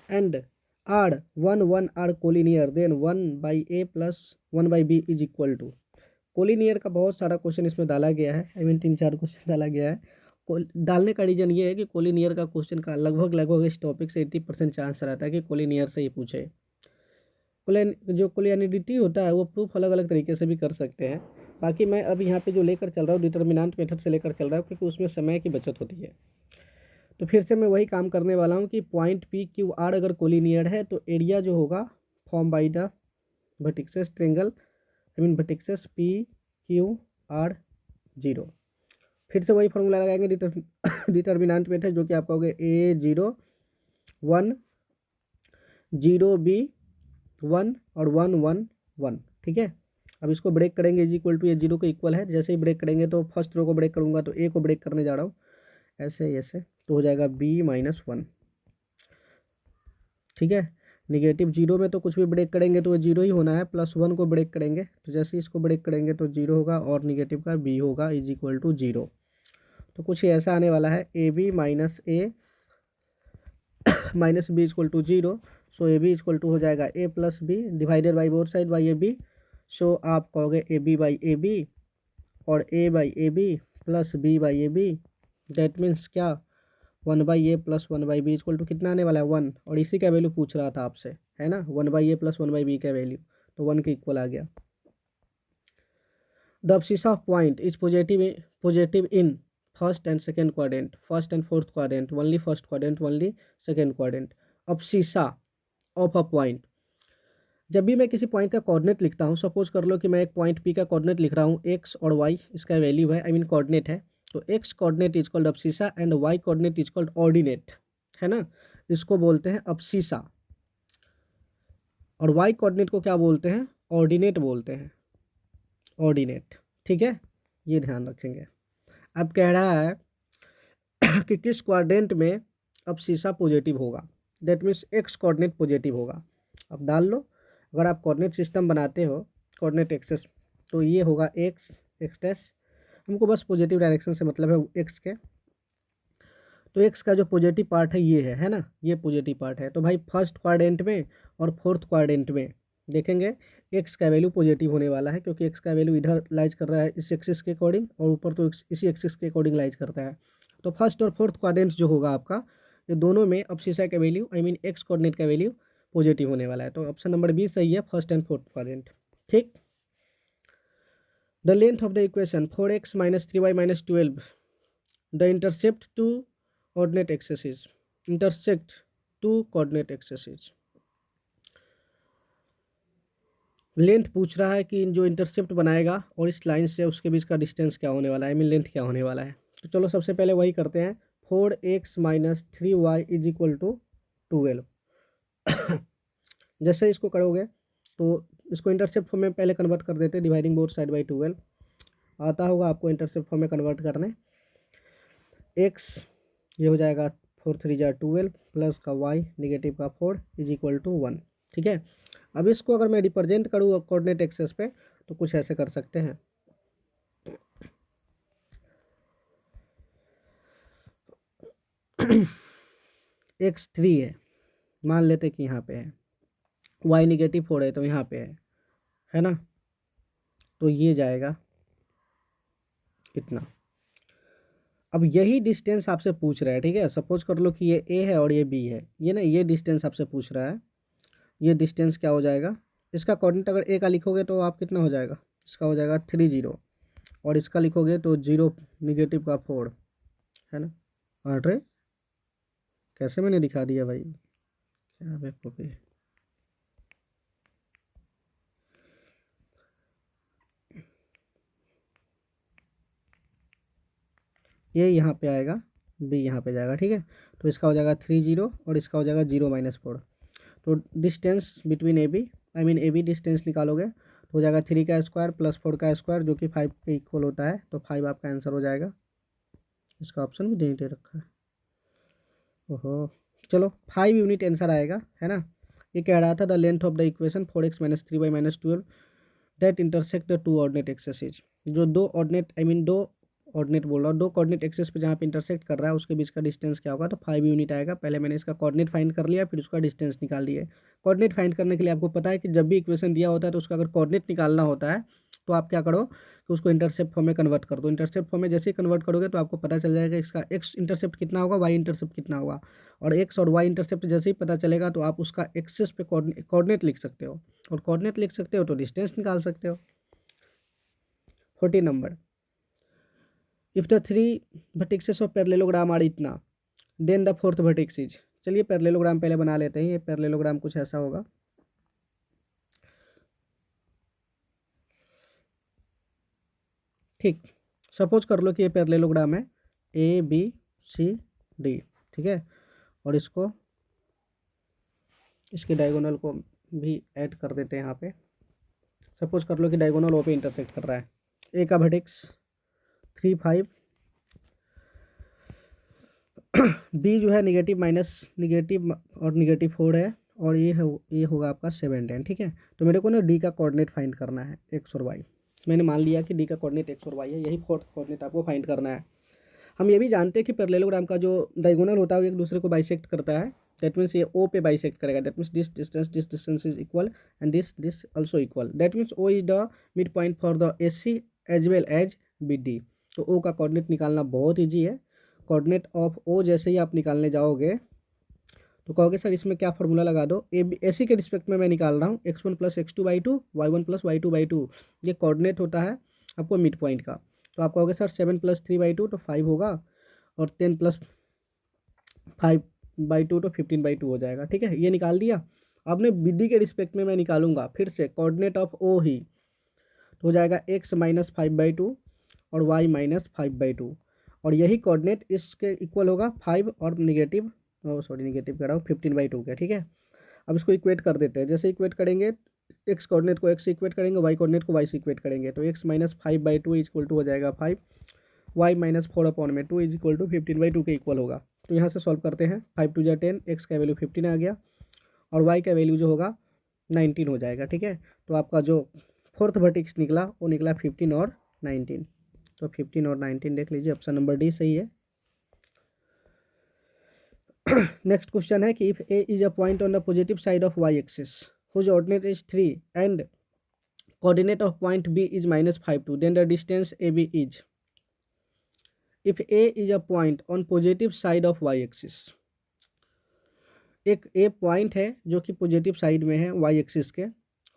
and R(1 are collinear then 1/A + 1/B is equal to. Collinear का बहुत सारा क्वेश्चन इसमें डाला गया है, आई मीन 3-4 क्वेश्चन डाला गया है। डालने का रीज़न ये है कि कोलिनियर का क्वेश्चन का लगभग इस टॉपिक से 80% चांस रहता है कि कोलिनियर से ही पूछे। जो कोलिनियरिटी होता है वो प्रूफ अलग अलग तरीके से भी कर सकते हैं। बाकी मैं अब यहाँ पे जो लेकर चल रहा हूँ डिटर्मिनेंट मेथड से लेकर चल रहा हूँ, क्योंकि उसमें समय की बचत होती है। तो फिर से मैं वही काम करने वाला हूँ कि पॉइंट PQR अगर कोलिनियर है तो एरिया जो होगा form by the vertices triangle, I mean vertices PQR 0। फिर से वही फॉर्मूला लगाएंगे डिटर्मिनेंट मेथड, जो कि आपका होगा A0 1 0B 1 और 1 1 1। ठीक है, अब इसको ब्रेक करेंगे इज इक्वल टू, ये 0 के इक्वल है। जैसे ही ब्रेक करेंगे तो फर्स्ट रो को ब्रेक करूँगा तो A को ब्रेक करने जा रहा हूँ, ऐसे ऐसे, तो हो जाएगा B - 1। ठीक है, -0 में तो कुछ भी ब्रेक करेंगे तो वो 0 ही होना है, +1 को ब्रेक करेंगे तो जैसे इसको ब्रेक करेंगे तो 0 होगा, और निगेटिव का B होगा इज इक्वल टू 0। तो कुछ ऐसा आने वाला है AB - A - B equal to 0। So AB equal to हो जाएगा A + B divided by both side by AB। So आप कहोगे AB/AB और A/AB + B/AB, दैट मीन्स क्या, 1/A + 1/B इक्वल टू कितना आने वाला है 1, और इसी का वैल्यू पूछ रहा था आपसे, है ना, 1/A + 1/B का वैल्यू, तो 1 के इक्वल आ गया। The abscess of point is positive in first and second quadrant, first and fourth quadrant, only first quadrant, only second quadrant. Abscissa of a point, जब भी मैं किसी पॉइंट का कोऑर्डिनेट लिखता हूँ, सपोज कर लो कि मैं एक पॉइंट पी का कोऑर्डिनेट लिख रहा हूँ, एक्स और वाई इसका वैल्यू है, आई मीन कोऑर्डिनेट है, तो X coordinate is called abscissa and Y coordinate is called ordinate, है ना। इसको बोलते हैं अब्सिसा, और वाई कोऑर्डिनेट को क्या बोलते हैं, ऑर्डिनेट बोलते हैं, ऑर्डिनेट, ठीक है, ये ध्यान रखेंगे। अब कह रहा है कि किस क्वाड्रेंट में अब्सिसा पॉजिटिव होगा, that means x coordinate positive होगा। अब डाल लो, अगर आप कोऑर्डिनेट सिस्टम बनाते हो, कोऑर्डिनेट एक्सेस, तो ये होगा एक्स, एक्स डैश, हमको बस पॉजिटिव डायरेक्शन से मतलब है एक्स के, तो एक्स का जो पॉजिटिव पार्ट है ये है ना, ये पॉजिटिव पार्ट है। तो भाई फर्स्ट क्वाड्रेंट में और फोर्थ क्वाड्रेंट में देखेंगे एक्स का वैल्यू पॉजिटिव होने वाला है, क्योंकि एक्स का वैल्यू इधर लाइज कर रहा है इस एक्सिस के अकॉर्डिंग, और ऊपर तो इसी एक्सिस के अकॉर्डिंग लाइज करता है। तो फर्स्ट और फोर्थ क्वाड्रेंट जो होगा आपका, ये दोनों में अब्सिसा का value, I mean x coordinate का वैल्यू पॉजिटिव होने वाला है। तो ऑप्शन नंबर बी सही है, फर्स्ट एंड फोर्थ क्वाड्रेंट, ठीक। The length of the equation 4x - 3y - 12 the intercept to coordinate axes, intersect two coordinate axes। Length पूछ रहा है कि जो इंटरसेप्ट बनाएगा और इस लाइन से उसके बीच का डिस्टेंस क्या होने वाला है, आई मीन लेंथ क्या होने वाला है। तो चलो सबसे पहले वही करते हैं, 4x - 3y = 12। जैसे इसको करोगे तो इसको इंटरसेप्ट फॉर्म में पहले कन्वर्ट कर देते हैं, डिवाइडिंग बोथ साइड बाई 12 आता होगा आपको इंटरसेप्ट फॉर्म में कन्वर्ट करने। x ये हो जाएगा 4 3 जा 12 प्लस का y नेगेटिव का 4 = 1, ठीक है। अब इसको अगर मैं रिप्रेजेंट करूँ कोऑर्डिनेट एक्सेस पे तो कुछ ऐसे कर सकते हैं, x 3 है, मान लेते कि यहाँ पे है, y नेगेटिव 4 है तो यहाँ पे है ना, तो ये जाएगा इतना। अब यही डिस्टेंस आपसे पूछ रहा है, ठीक है। सपोज कर लो कि ये a है और ये b है, ये ना ये डिस्टेंस आपसे पूछ रहा है, ये डिस्टेंस क्या हो जाएगा, इसका कोऑर्डिनेट अगर a का लिखोगे तो आप कितना हो जाएगा, इसका हो जाएगा 3 0, और इसका लिखोगे तो 0 नेगेटिव का 4, है ना। अरे कैसे मैंने दिखा दिया भाई, क्या बेवकूफ़ी है। ये यहाँ पे आएगा, बी यहाँ पे जाएगा, ठीक है। तो इसका हो जाएगा 3 0 और इसका हो जाएगा 0 - 4। तो distance between A B, I mean A B distance निकालोगे तो हो जाएगा 3 का स्क्वायर प्लस 4 का स्क्वायर, जो कि 5 के इक्वल होता है, तो 5 आपका आंसर हो जाएगा। इसका ऑप्शन भी नहीं दे रखा है, ओहो। चलो 5 यूनिट आंसर आएगा, है ना। ये कह रहा था the length of the equation 4x - 3y - 12 that intersect the to ordinate axes, जो दो ऑर्डिनेट, आई मीन दो ऑर्डिनेट बोल रहा हूँ, दो कोऑर्डिनेट एक्सेस पे जहाँ पे इंटरसेक्ट कर रहा है उसके बीच का डिस्टेंस क्या होगा, तो 5 यूनिट आएगा। पहले मैंने इसका कोऑर्डिनेट फाइंड कर लिया, फिर उसका डिस्टेंस निकाल लिया। कोऑर्डिनेट फाइंड करने के लिए आपको पता है कि जब भी इक्वेशन दिया होता है तो उसका अगर कोऑर्डिनेट निकालना होता है तो आप क्या करो कि उसको इंटरसेप्ट फॉर्म में कन्वर्ट कर दो। इंटरसेप्ट फॉर्म में जैसे ही कन्वर्ट करोगे तो आपको पता चल जाएगा इसका एक्स इंटरसेप्ट कितना होगा, वाई इंटरसेप्ट कितना होगा, और एक्स और वाई इंटरसेप्ट जैसे ही पता चलेगा तो आप उसका एक्सेस पे कोऑर्डिनेट लिख सकते हो, और कोऑर्डिनेट लिख सकते हो तो डिस्टेंस निकाल सकते हो। 40 number, if the 3 vertices of parallelogram are इतना then the fourth vertex is. चलिए पैरेललोग्राम पहले बना लेते हैं। ये पैरेललोग्राम कुछ ऐसा होगा, ठीक। सपोज कर लो कि ये पैरेललोग्राम है ए बी सी डी, ठीक है, और इसको इसके डायगोनल को भी ऐड कर देते हैं यहाँ पे। सपोज कर लो कि डायगोनल ओ पे इंटरसेक्ट कर रहा है, ए का वर्टेक्स 3 5, बी जो है नेगेटिव माइनस नेगेटिव और नेगेटिव 4 है, और ये होगा आपका 7 10, ठीक है। तो मेरे को ना डी का कोऑर्डिनेट फाइंड करना है, एक्स और वाई। मैंने मान लिया कि डी का कोऑर्डिनेट एक्स और वाई है, यही फोर्थ कोऑर्डिनेट आपको फाइंड करना है। हम ये भी जानते हैं कि पैरेललोग्राम का जो डायगोनल होता है वो एक दूसरे को बाइसेक्ट करता है, दैट मीन्स ये ओ पे बाइसेक्ट करेगा, that means this distance is equal and this also equal, that means O is the mid point for the A C as well as B D. तो ओ का कोऑर्डिनेट निकालना बहुत ईजी है। कोऑर्डिनेट ऑफ ओ जैसे ही आप निकालने जाओगे तो कहोगे सर इसमें क्या फॉर्मूला लगा दो, ए सी के रिस्पेक्ट में मैं निकाल रहा हूँ, x1 + x2/2 y1 + y2/2, ये कोऑर्डिनेट होता है आपको मिड पॉइंट का। तो आप कहोगे सर 7 + 3/2 तो 5 होगा, और 10 + 5/2 तो 15/2 हो जाएगा, ठीक है। ये निकाल दिया। आपने बी डी के रिस्पेक्ट में मैं निकालूंगा फिर से कोऑर्डिनेट ऑफ ओ ही, तो हो जाएगा x माइनस 5/2 और y माइनस 5/2, और यही कोऑर्डिनेट इसके इक्वल होगा 5 और निगेटिव, सॉरी निगेटिव कह रहा हूँ, 15/2 का। ठीक है, अब इसको इक्वेट कर देते हैं। जैसे इक्वेट करेंगे x कोऑर्डिनेट को x से इक्वेट करेंगे, y कोऑर्डिनेट को y से इक्वेट करेंगे, तो x minus 5/2 is equal to हो जाएगा 5, y minus 4/2 is equal to 15/2 के इक्वल होगा। तो यहाँ से सॉल्व करते हैं, 5 2 जा 10, x का वैल्यू 15 आ गया और y का वैल्यू जो होगा 19 हो जाएगा। ठीक है, तो आपका जो फोर्थ वर्टेक्स निकला वो निकला 15 और 19, तो 15 और 19 देख लीजिए, ऑप्शन नंबर डी सही है। नेक्स्ट क्वेश्चन है कि if A is a point on the positive side of y axis whose ordinate is 3 and coordinate of point B is -5 2, then the distance A B is. If A is a point on positive side of y axis, एक ए पॉइंट है जो कि पॉजिटिव साइड में है वाई एक्सिस के,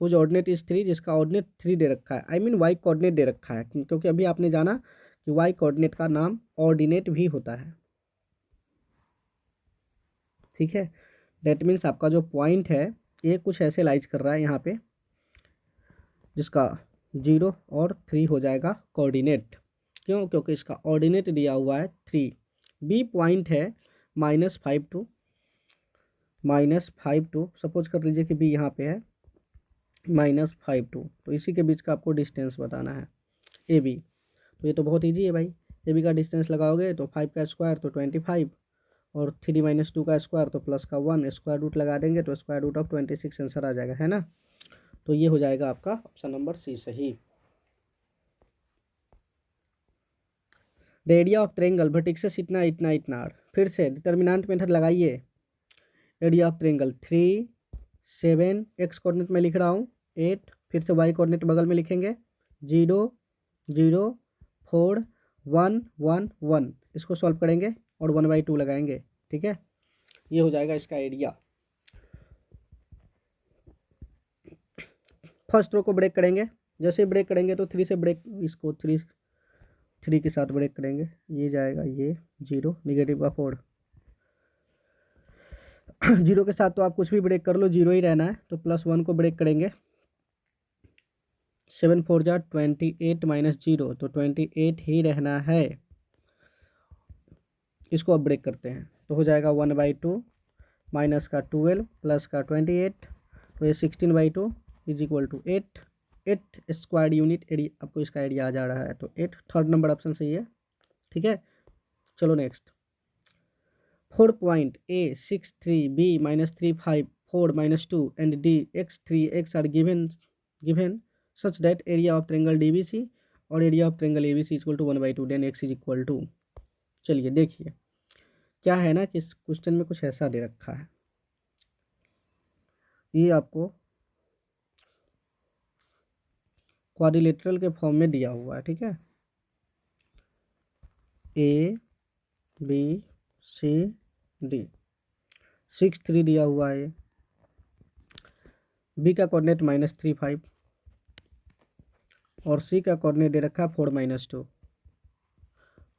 हुज ऑर्डिनेट इज 3, जिसका ऑर्डिनेट 3 दे रखा है, आई मीन वाई कोऑर्डिनेट दे रखा है, क्योंकि अभी आपने जाना कि वाई कोऑर्डिनेट का नाम ऑर्डिनेट भी होता है। ठीक है, डेट मीन्स आपका जो पॉइंट है ये कुछ ऐसे लाइज कर रहा है यहाँ पे, जिसका 0 और 3 हो जाएगा कोऑर्डिनेट। क्यों? क्योंकि इसका ऑर्डिनेट दिया हुआ है 3। बी पॉइंट है -5 2, सपोज कर लीजिए कि बी यहाँ पे है -5 2, तो इसी के बीच का आपको डिस्टेंस बताना है ए बी। तो ये तो बहुत ईजी है भाई, ए बी का डिस्टेंस लगाओगे तो 5 का स्क्वायर तो 25 और 3 - 2 का स्क्वायर तो प्लस का 1, स्क्वायर रूट लगा देंगे तो स्क्वायर रूट ऑफ 26 आंसर आ जाएगा, है ना। तो ये हो जाएगा आपका ऑप्शन नंबर सी सही। द एरिया ऑफ ट्रेंगल वर्टिक्सेस इतना इतना इतना, फिर से डिटर्मिनेंट मेथड लगाइए। Area of triangle 3 7, x coordinate में लिख रहा हूँ 8, फिर से वाई कोऑर्डिनेट बगल में लिखेंगे 0 0 4 1 1 1, इसको सॉल्व करेंगे और 1/2 लगाएंगे। ठीक है, ये हो जाएगा इसका एरिया। फर्स्ट रो को ब्रेक करेंगे, जैसे ब्रेक करेंगे तो 3 से ब्रेक, इसको 3 के साथ ब्रेक करेंगे, ये जाएगा ये 0, निगेटिव का 4 0 के साथ तो आप कुछ भी ब्रेक कर लो 0 ही रहना है, तो +1 को ब्रेक करेंगे, 7 4 जा 28 -0, तो 28 ही रहना है। इसको अब ब्रेक करते हैं तो हो जाएगा 1/2 माइनस का 12 प्लस का 28, तो ये 16/2 is equal to 8 square unit area, आपको इसका एरिया आ जा रहा है, तो 8 थर्ड नंबर ऑप्शन सही है। ठीक है, चलो next. 4 point A 6 3 B -3 5 4 -2 and D x 3 x are given such that area of triangle DBC और area of triangle ABC equal to 1/2, then x is equal to. चलिए देखिए क्या है ना कि इस क्वेश्चन में कुछ ऐसा दे रखा है, ये आपको क्वाड्रिलेटरल के फॉर्म में दिया हुआ है। ठीक है, ए बी सी डी, 6 3 दिया हुआ है, बी का कोऑर्डिनेट -3 5 और सी का कोऑर्डिनेट दे रखा है 4 -2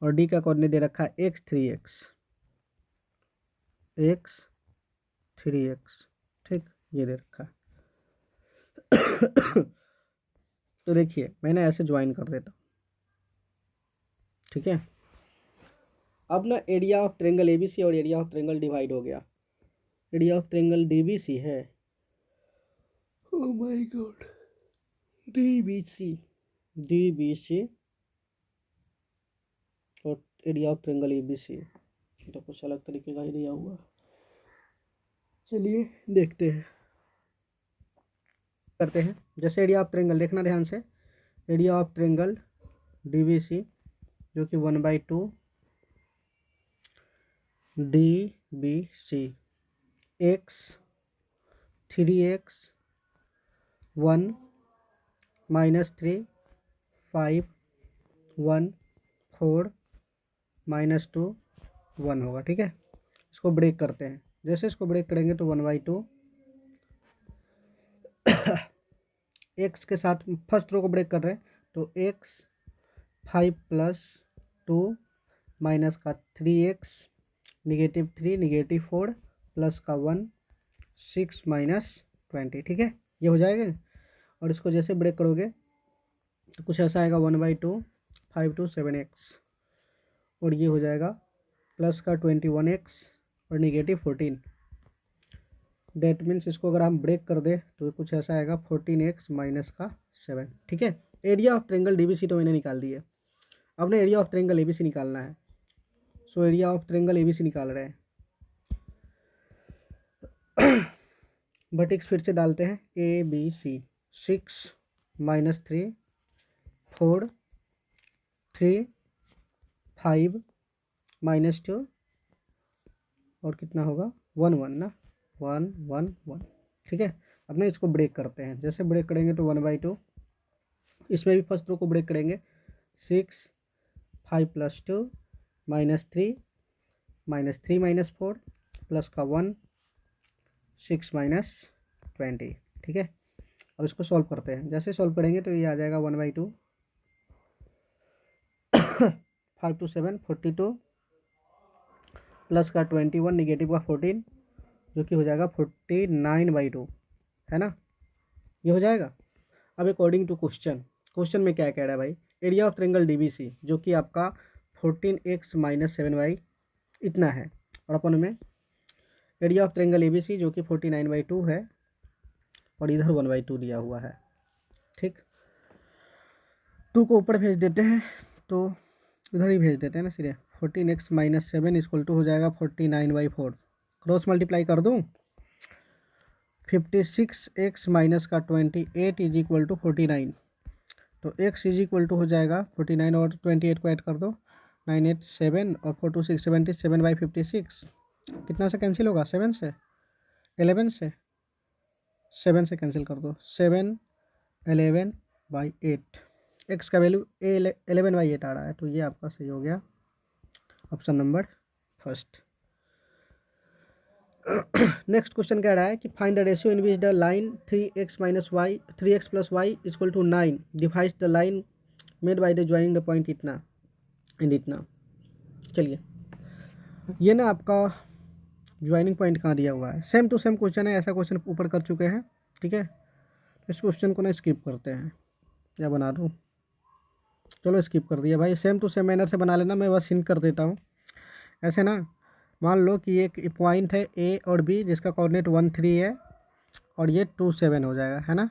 और डी का कोऑर्डिनेट दे रखा है x 3x। ठीक, ये दे रखा है। तो देखिए मैंने ऐसे ज्वाइन कर देता हूँ। ठीक है, अब ना एरिया ऑफ ट्रेंगल एबीसी और एरिया ऑफ ट्रेंगल डिवाइड हो गया। एरिया ऑफ ट्रेंगल डीबीसी है, ओह माय गॉड, डीबीसी और एरिया ऑफ ट्रेंगल एबीसी तो कुछ अलग तरीके का ही दिया हुआ। चलिए देखते हैं, करते हैं। जैसे एरिया ऑफ ट्रेंगल देखना ध्यान से, एरिया ऑफ ट्रेंगल डीबीसी जो कि 1/2 DBC x 3x 1 -3 5 1 4 -2 1 होगा। ठीक है, इसको ब्रेक करते हैं, जैसे इसको ब्रेक करेंगे तो 1/2 x के साथ फर्स्ट रो को ब्रेक कर रहे हैं तो x 5 + 2 माइनस का 3x -3 -4 प्लस का 1 6 माइनस 20, ठीक है, ये हो जाएगा। और इसको जैसे ब्रेक करोगे तो कुछ ऐसा आएगा 1/2 5 to 7x, और ये हो जाएगा प्लस का 21x और -14। डेट मीन्स इसको अगर हम ब्रेक कर दे तो कुछ ऐसा आएगा 14x माइनस का 7, ठीक है। एरिया ऑफ ट्रेंगल डीबीसी तो मैंने निकाल दी है, अब ना एरिया ऑफ ट्रेंगल एबीसी निकालना है। So area of triangle ABC निकाल रहे हैं। वर्टेक्स फिर से डालते हैं, A B C, 6 minus 3 4 3 5 minus 2 और कितना होगा 1 1 ना, 1 1 1, ठीक है। अब ना इसको ब्रेक करते हैं, जैसे ब्रेक करेंगे तो 1/2, इसमें भी फर्स्ट रो को ब्रेक करेंगे, 6 5 + 2 -3 -3 - 4 प्लस का 1 6 माइनस 20, ठीक है। अब इसको सॉल्व करते हैं, जैसे सॉल्व करेंगे तो ये आ जाएगा 1/2 5 to 7 42 प्लस का 21 निगेटिव का 14 जो कि हो जाएगा 49/2, है ना, ये हो जाएगा। अब अकॉर्डिंग टू क्वेश्चन में क्या कह रहा है भाई, एरिया ऑफ ट्रेंगल डीबीसी जो कि आपका 14x माइनस 7y इतना है, और अपन में एरिया ऑफ ट्रेंगल एबीसी जो कि 49/2 है, और इधर 1/2 दिया हुआ है, ठीक। 2 को ऊपर भेज देते हैं तो इधर ही भेज देते हैं ना सीधे, 14x माइनस 7 इक्वल टू हो जाएगा 49/4, क्रॉस मल्टीप्लाई कर दूँ, 56x माइनस का 28 इज इक्वल टू 49, तो x इज इक्वल टू हो जाएगा 49 और 28 को ऐड कर दो, 9 8 7 और 4 2 6 77/56, कितना से कैंसिल होगा 7 से 11 से 7 से कैंसिल कर दो, 7 11/8, x का वैल्यू 11/8 आ रहा है, तो ये आपका सही हो गया option number first. Next question कह रहा है कि find the ratio in which the line 3x + y equal to 9 divides the line made by the joining the point इतना एंड इतना। चलिए, ये ना आपका ज्वाइनिंग पॉइंट कहाँ दिया हुआ है, सेम टू सेम क्वेश्चन है, ऐसा क्वेश्चन ऊपर कर चुके हैं, ठीक है। इस क्वेश्चन को ना स्किप करते हैं या बना दूँ, चलो स्किप कर दिया भाई, सेम टू सेम मैनर से बना लेना, मैं बस हिंट कर देता हूँ। ऐसे ना मान लो कि एक पॉइंट है ए और बी जिसका कोऑर्डिनेट 1 3 है और ये 2 7 हो जाएगा, है ना,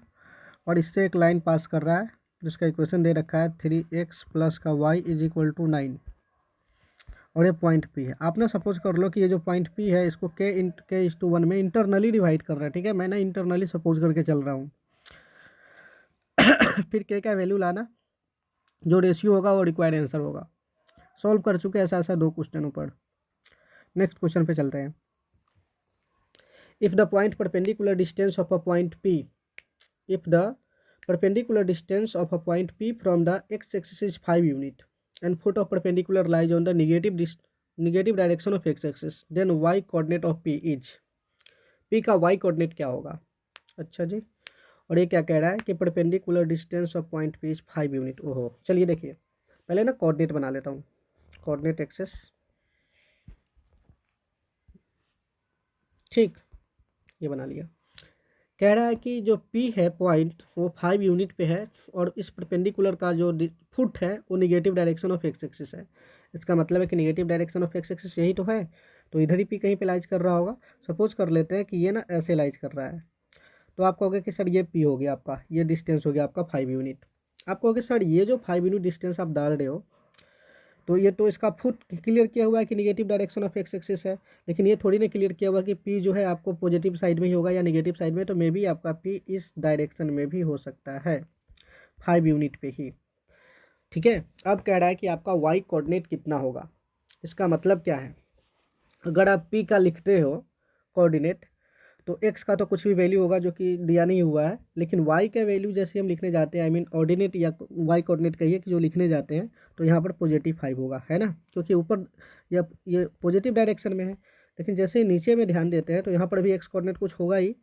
और इससे एक लाइन पास कर रहा है जिसका इक्वेशन दे रखा है 3x प्लस का y इज इक्वल टू 9, और ये पॉइंट पी है। आपने सपोज कर लो कि ये जो पॉइंट पी है इसको k/1 में इंटरनली डिवाइड कर रहा है, ठीक है, मैं ना इंटरनली सपोज करके चल रहा हूँ। फिर k का वैल्यू लाना, जो रेशियो होगा वो रिक्वायर्ड आंसर होगा। सॉल्व कर चुके हैं ऐसा 2 क्वेश्चन ऊपर। नेक्स्ट क्वेश्चन पे चलते हैं। If the point perpendicular distance of a point P if the perpendicular distance of a point P from the x-axis is 5 unit and foot of perpendicular lies on the negative direction of x-axis, then y coordinate of P is, P का y coordinate क्या होगा। अच्छा जी, और ये क्या कह रहा है कि perpendicular distance of point P is 5 unit. ओहो, चलिए देखिए, पहले ना कोऑर्डिनेट बना लेता हूँ, कोऑर्डिनेट एक्सेस, ठीक, ये बना लिया। कह रहा है कि जो P है पॉइंट वो 5 यूनिट पे है और इस परपेंडिकुलर का जो फुट है वो negative direction of X axis है। इसका मतलब है कि negative direction of X axis यही तो है, तो इधर ही P कहीं पे लाइज कर रहा होगा। सपोज कर लेते हैं कि ये ना ऐसे लाइज कर रहा है, तो आप कहोगे कि सर ये P हो गया आपका, ये डिस्टेंस हो गया आपका 5 यूनिट। आप कहोगे सर ये जो 5 यूनिट डिस्टेंस आप डाल रहे हो तो ये तो इसका फुट क्लियर किया हुआ है कि negative direction of X axis है, लेकिन ये थोड़ी ना क्लियर किया हुआ कि पी जो है आपको पॉजिटिव साइड में ही होगा या नेगेटिव साइड में, तो मे बी आपका पी इस डायरेक्शन में भी हो सकता है 5 यूनिट पे ही, ठीक है। अब कह रहा है कि आपका वाई कोऑर्डिनेट कितना होगा। इसका मतलब क्या है, अगर आप पी का लिखते हो कोऑर्डिनेट तो एक्स का तो कुछ भी वैल्यू होगा जो कि दिया नहीं हुआ है, लेकिन वाई का वैल्यू जैसे हम लिखने जाते हैं, आई मीन ऑर्डिनेट या वाई कोऑर्डिनेट कहिए कि जो लिखने जाते हैं, तो यहाँ पर +5 होगा, है ना, क्योंकि ऊपर ये पॉजिटिव डायरेक्शन में है। लेकिन जैसे ही नीचे में ध्यान देते हैं तो यहाँ पर भी एक्स कोऑर्डिनेट कुछ होगा ही,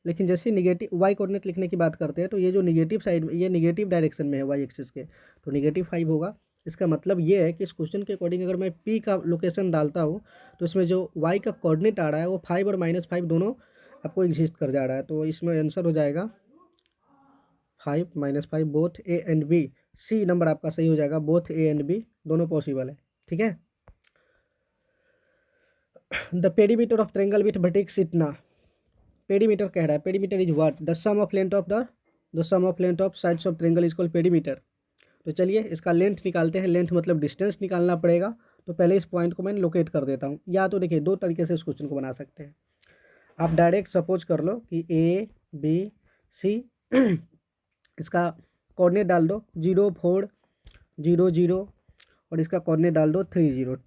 लेकिन जैसे निगेटिव वाई कोऑर्डिनेट लिखने की बात करते हैं तो ये जो निगेटिव साइड में, ये निगेटिव डायरेक्शन में है वाई एक्सिस के, तो -5 होगा। इसका मतलब ये है कि इस क्वेश्चन के अकॉर्डिंग अगर मैं पी का लोकेशन डालता हूँ तो इसमें जो वाई का कोऑर्डिनेट आ रहा है वो 5 और -5 दोनों आपको एग्जिस्ट कर जा रहा है। तो इसमें आंसर हो जाएगा 5 -5 both A and B. C number आपका सही हो जाएगा, बोथ ए एंड बी दोनों पॉसिबल है। ठीक है। The perimeter of triangle with vertex इतना, पेरीमीटर कह रहा है, perimeter is what, the sum of length of sides of triangle is called perimeter. तो चलिए इसका लेंथ निकालते हैं। लेंथ मतलब डिस्टेंस निकालना पड़ेगा। तो पहले इस पॉइंट को मैं लोकेट कर देता हूँ। या तो देखिए दो तरीके से इस क्वेश्चन को बना सकते हैं। आप डायरेक्ट सपोज कर लो कि ए बी सी इसका कोऑर्डिनेट डाल दो 0 4 0 0 और इसका कोऑर्डिनेट डाल दो 3 0।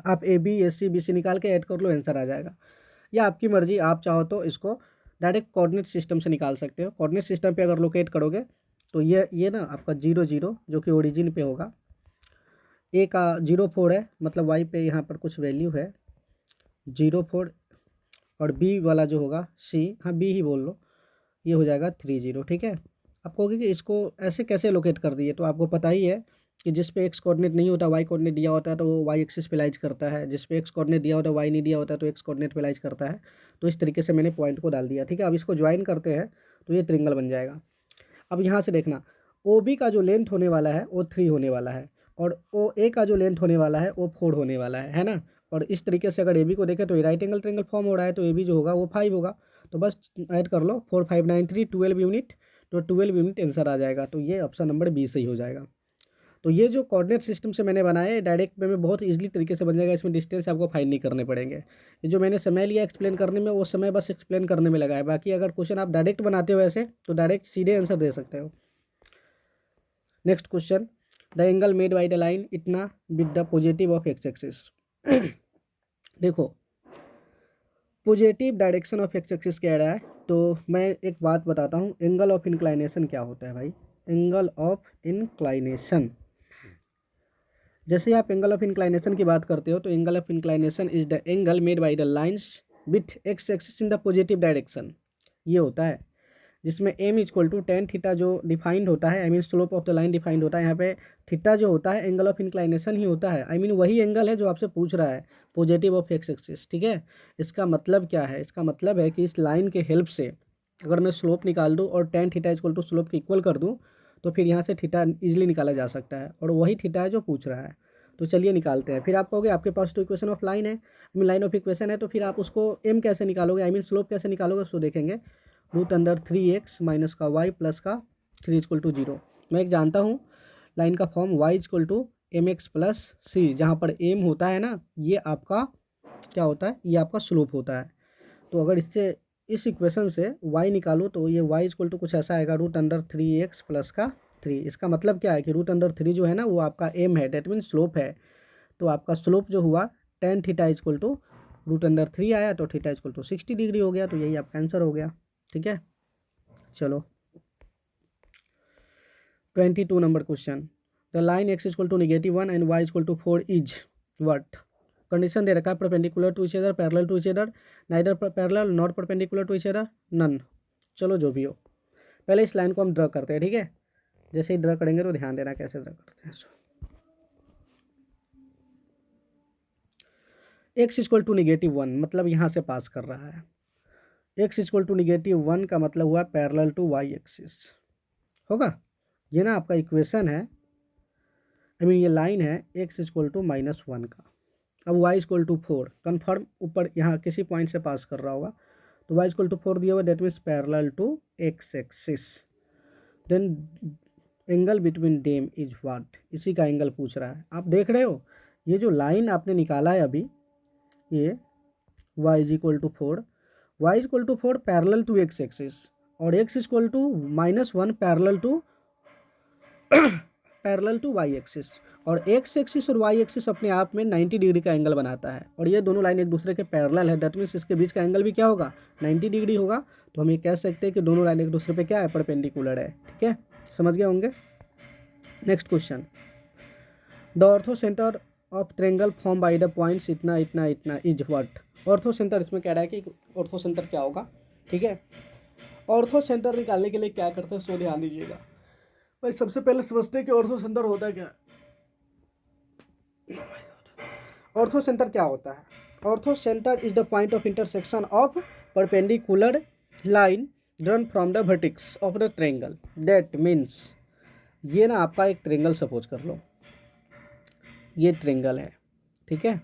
आप A B S C B C निकाल के ऐड कर लो, आंसर आ जाएगा। या आपकी मर्जी, आप चाहो तो इसको डायरेक्ट कोऑर्डिनेट सिस्टम से निकाल सकते हो। कोऑर्डिनेट सिस्टम पे अगर लोकेट करोगे तो ये ना आपका 0 0 जो कि ओरिजिन पे होगा, ए का 0 4 है मतलब वाई पे यहाँ पर कुछ वैल्यू है 0 4, और बी वाला जो होगा सी, हाँ बी ही बोल लो, ये हो जाएगा 3 0। ठीक है। आप कहोगे कि इसको ऐसे कैसे लोकेट कर दिए, तो आपको पता ही है कि जिस पे एक्स कोऑर्डिनेट नहीं होता वाई कोऑर्डिनेट दिया होता है तो वो वाई एक्सिस पे लाइज करता है, जिस पे एक्स कोऑर्डिनेट दिया होता है वाई नहीं दिया होता है तो एक्स कोऑर्डिनेट पे लाइज करता है। तो इस तरीके से मैंने पॉइंट को डाल दिया। ठीक है। अब इसको ज्वाइन करते हैं तो ये ट्रिंगल बन जाएगा। अब यहाँ से देखना, ओ बी का जो लेंथ होने वाला है वो 3 होने वाला है, और ओ ए का जो लेंथ होने वाला है वो 4 होने वाला है ना। और इस तरीके से अगर ए बी को देखें तो ये राइट एंगल ट्रिंगल फॉर्म हो रहा है, तो ए बी जो होगा वो 5 होगा। तो बस ऐड कर लो 4 5 9 3 12 यूनिट, तो 12 यूनिट आंसर आ जाएगा। तो ये ऑप्शन नंबर बी सही हो जाएगा। तो ये जो कोऑर्डिनेट सिस्टम से मैंने बनाया है डायरेक्ट वे में बहुत इजीली तरीके से बन जाएगा। इसमें डिस्टेंस आपको फाइंड नहीं करने पड़ेंगे। ये जो मैंने समय लिया एक्सप्लेन करने में, वो समय बस एक्सप्लेन करने में लगा है। बाकी अगर क्वेश्चन आप डायरेक्ट बनाते हो ऐसे तो डायरेक्ट सीधे आंसर दे सकते हो। Next question, the angle made by the line इतना with the positive of X axis. देखो positive direction of X axis कह रहा है, तो मैं एक बात बताता हूँ, एंगल ऑफ इंक्लाइनेशन क्या होता है भाई। एंगल ऑफ इंक्लाइनेशन, जैसे आप एंगल ऑफ इंक्लाइनेशन की बात करते हो तो angle of inclination is the angle made by the lines with x axis in the positive direction. ये होता है जिसमें M equal to tan theta जो डिफाइंड होता है, I mean slope of the line defined होता है। यहाँ पे थीटा जो होता है एंगल ऑफ इंक्लाइनेशन ही होता है, आई मीन वही एंगल है जो आपसे पूछ रहा है, पॉजिटिव ऑफ एक्स एक्सिस। ठीक है। इसका मतलब क्या है, इसका मतलब है कि इस लाइन के हेल्प से अगर मैं स्लोप निकाल दूँ और tan theta equal to slope के इक्वल कर दूँ तो फिर यहाँ से थीटा इजिली निकाला जा सकता है, और वही थीटा है जो पूछ रहा है। तो चलिए निकालते हैं। फिर आप कहोगे आपके पास तो इक्वेशन ऑफ लाइन है, I mean line of equation है, तो फिर आप उसको एम कैसे निकालोगे, आई मीन स्लोप कैसे निकालोगे, उसको देखेंगे। रूट अंडर 3x माइनस का y प्लस का 3 इक्वल टू 0। मैं एक जानता हूँ लाइन का form y equal to M X plus C, जहाँ पर एम होता है ना, ये आपका क्या होता है, ये आपका स्लोप होता है। तो अगर इससे इस इक्वेशन से y निकालो तो ये y इक्वल टू कुछ ऐसा आएगा, रूट अंडर 3x प्लस का 3। इसका मतलब क्या है कि रूट अंडर 3 जो है ना वो आपका एम है, डेट मीन स्लोप है। तो आपका स्लोप जो हुआ tan theta equal to root under 3 आया, तो थीटा इक्वल टू 60 डिग्री हो गया। तो यही आपका आंसर हो गया। ठीक है। चलो 22 number question, the line X equal to -1 and Y equal to 4 is what. Condition दे रखा है perpendicular to each other, parallel to each other, neither parallel, not perpendicular to each other, none. चलो जो भी हो, पहले इस लाइन को हम ड्रा करते हैं। ठीक है। जैसे ही ड्रा करेंगे तो ध्यान देना कैसे ड्रा करते हैं। एक्स इक्वल टू -1 मतलब यहाँ से पास कर रहा है। एक्स इक्वल टू -1 का मतलब हुआ पैरेलल टू वाई एक्सिस होगा। ये ना आपका इक्वेशन है, आई मीन ये लाइन है एक्स इक्वल टू -1 का। अब वाई इक्वल टू 4 कन्फर्म ऊपर यहाँ किसी पॉइंट से पास कर रहा होगा, तो वाई इक्वल टू 4 दिया हुआ, that means parallel to x axis. Then angle between them is what, इसी का एंगल पूछ रहा है। आप देख रहे हो ये जो लाइन आपने निकाला है अभी, ये y is equal to 4, y equal to 4 parallel to x axis, और x equal to -1 parallel to y axis. और एक्स एक्सिस और वाई एक्सिस अपने आप में 90 डिग्री का एंगल बनाता है, और ये दोनों लाइन एक दूसरे के पैरेलल है, दैट मीन्स इसके बीच का एंगल भी क्या होगा, 90 डिग्री होगा। तो हम ये कह सकते हैं कि दोनों लाइन एक दूसरे पे क्या है, परपेंडिकुलर है। ठीक है, समझ गए होंगे। Next question, the ortho centre of triangle form by the points इतना इतना इतना इज व्हाट। ऑर्थो सेंटर इसमें कह रहा है कि ऑर्थो सेंटर क्या होगा। ठीक है। ऑर्थो सेंटर निकालने के लिए क्या करते हैं, सो ध्यान दीजिएगा भाई। सबसे पहले समझते हैं कि ऑर्थो सेंटर होता है क्या। ऑर्थो सेंटर क्या होता है, ortho centre is the point of intersection of perpendicular line drawn from the vertex of the triangle. That means ये ना आपका एक ट्रायंगल सपोज कर लो, ये ट्रायंगल है, ठीक है।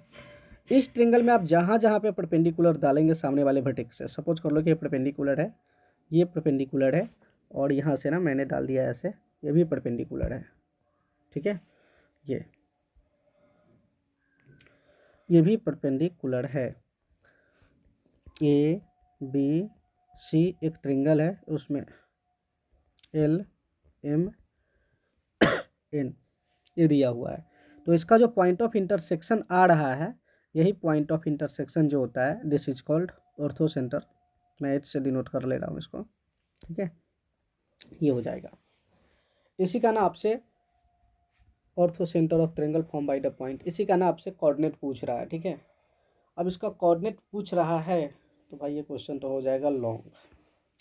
इस ट्रायंगल में आप जहाँ जहाँ पे परपेंडिकुलर डालेंगे सामने वाले वर्टेक्स से, सपोज कर लो कि ये परपेंडिकुलर है, ये परपेंडिकुलर है, और यहाँ से ना मैंने डाल दिया ऐसे, ये भी परपेंडिकुलर है, ठीक है। ये भी परपेंडिकुलर है। ए बी सी एक ट्रायंगल है, उसमें एल एम एन ये दिया हुआ है। तो इसका जो पॉइंट ऑफ इंटरसेक्शन आ रहा है, यही पॉइंट ऑफ इंटरसेक्शन जो होता है, this is called ortho centre. मैं एच से डिनोट कर ले रहा हूँ इसको, ठीक है। ये हो जाएगा, इसी का ना आपसे ortho centre of triangle form by the point, इसी का ना आपसे कोऑर्डिनेट पूछ रहा है, ठीक है। अब इसका कोऑर्डिनेट पूछ रहा है तो भाई ये क्वेश्चन तो हो जाएगा लॉन्ग,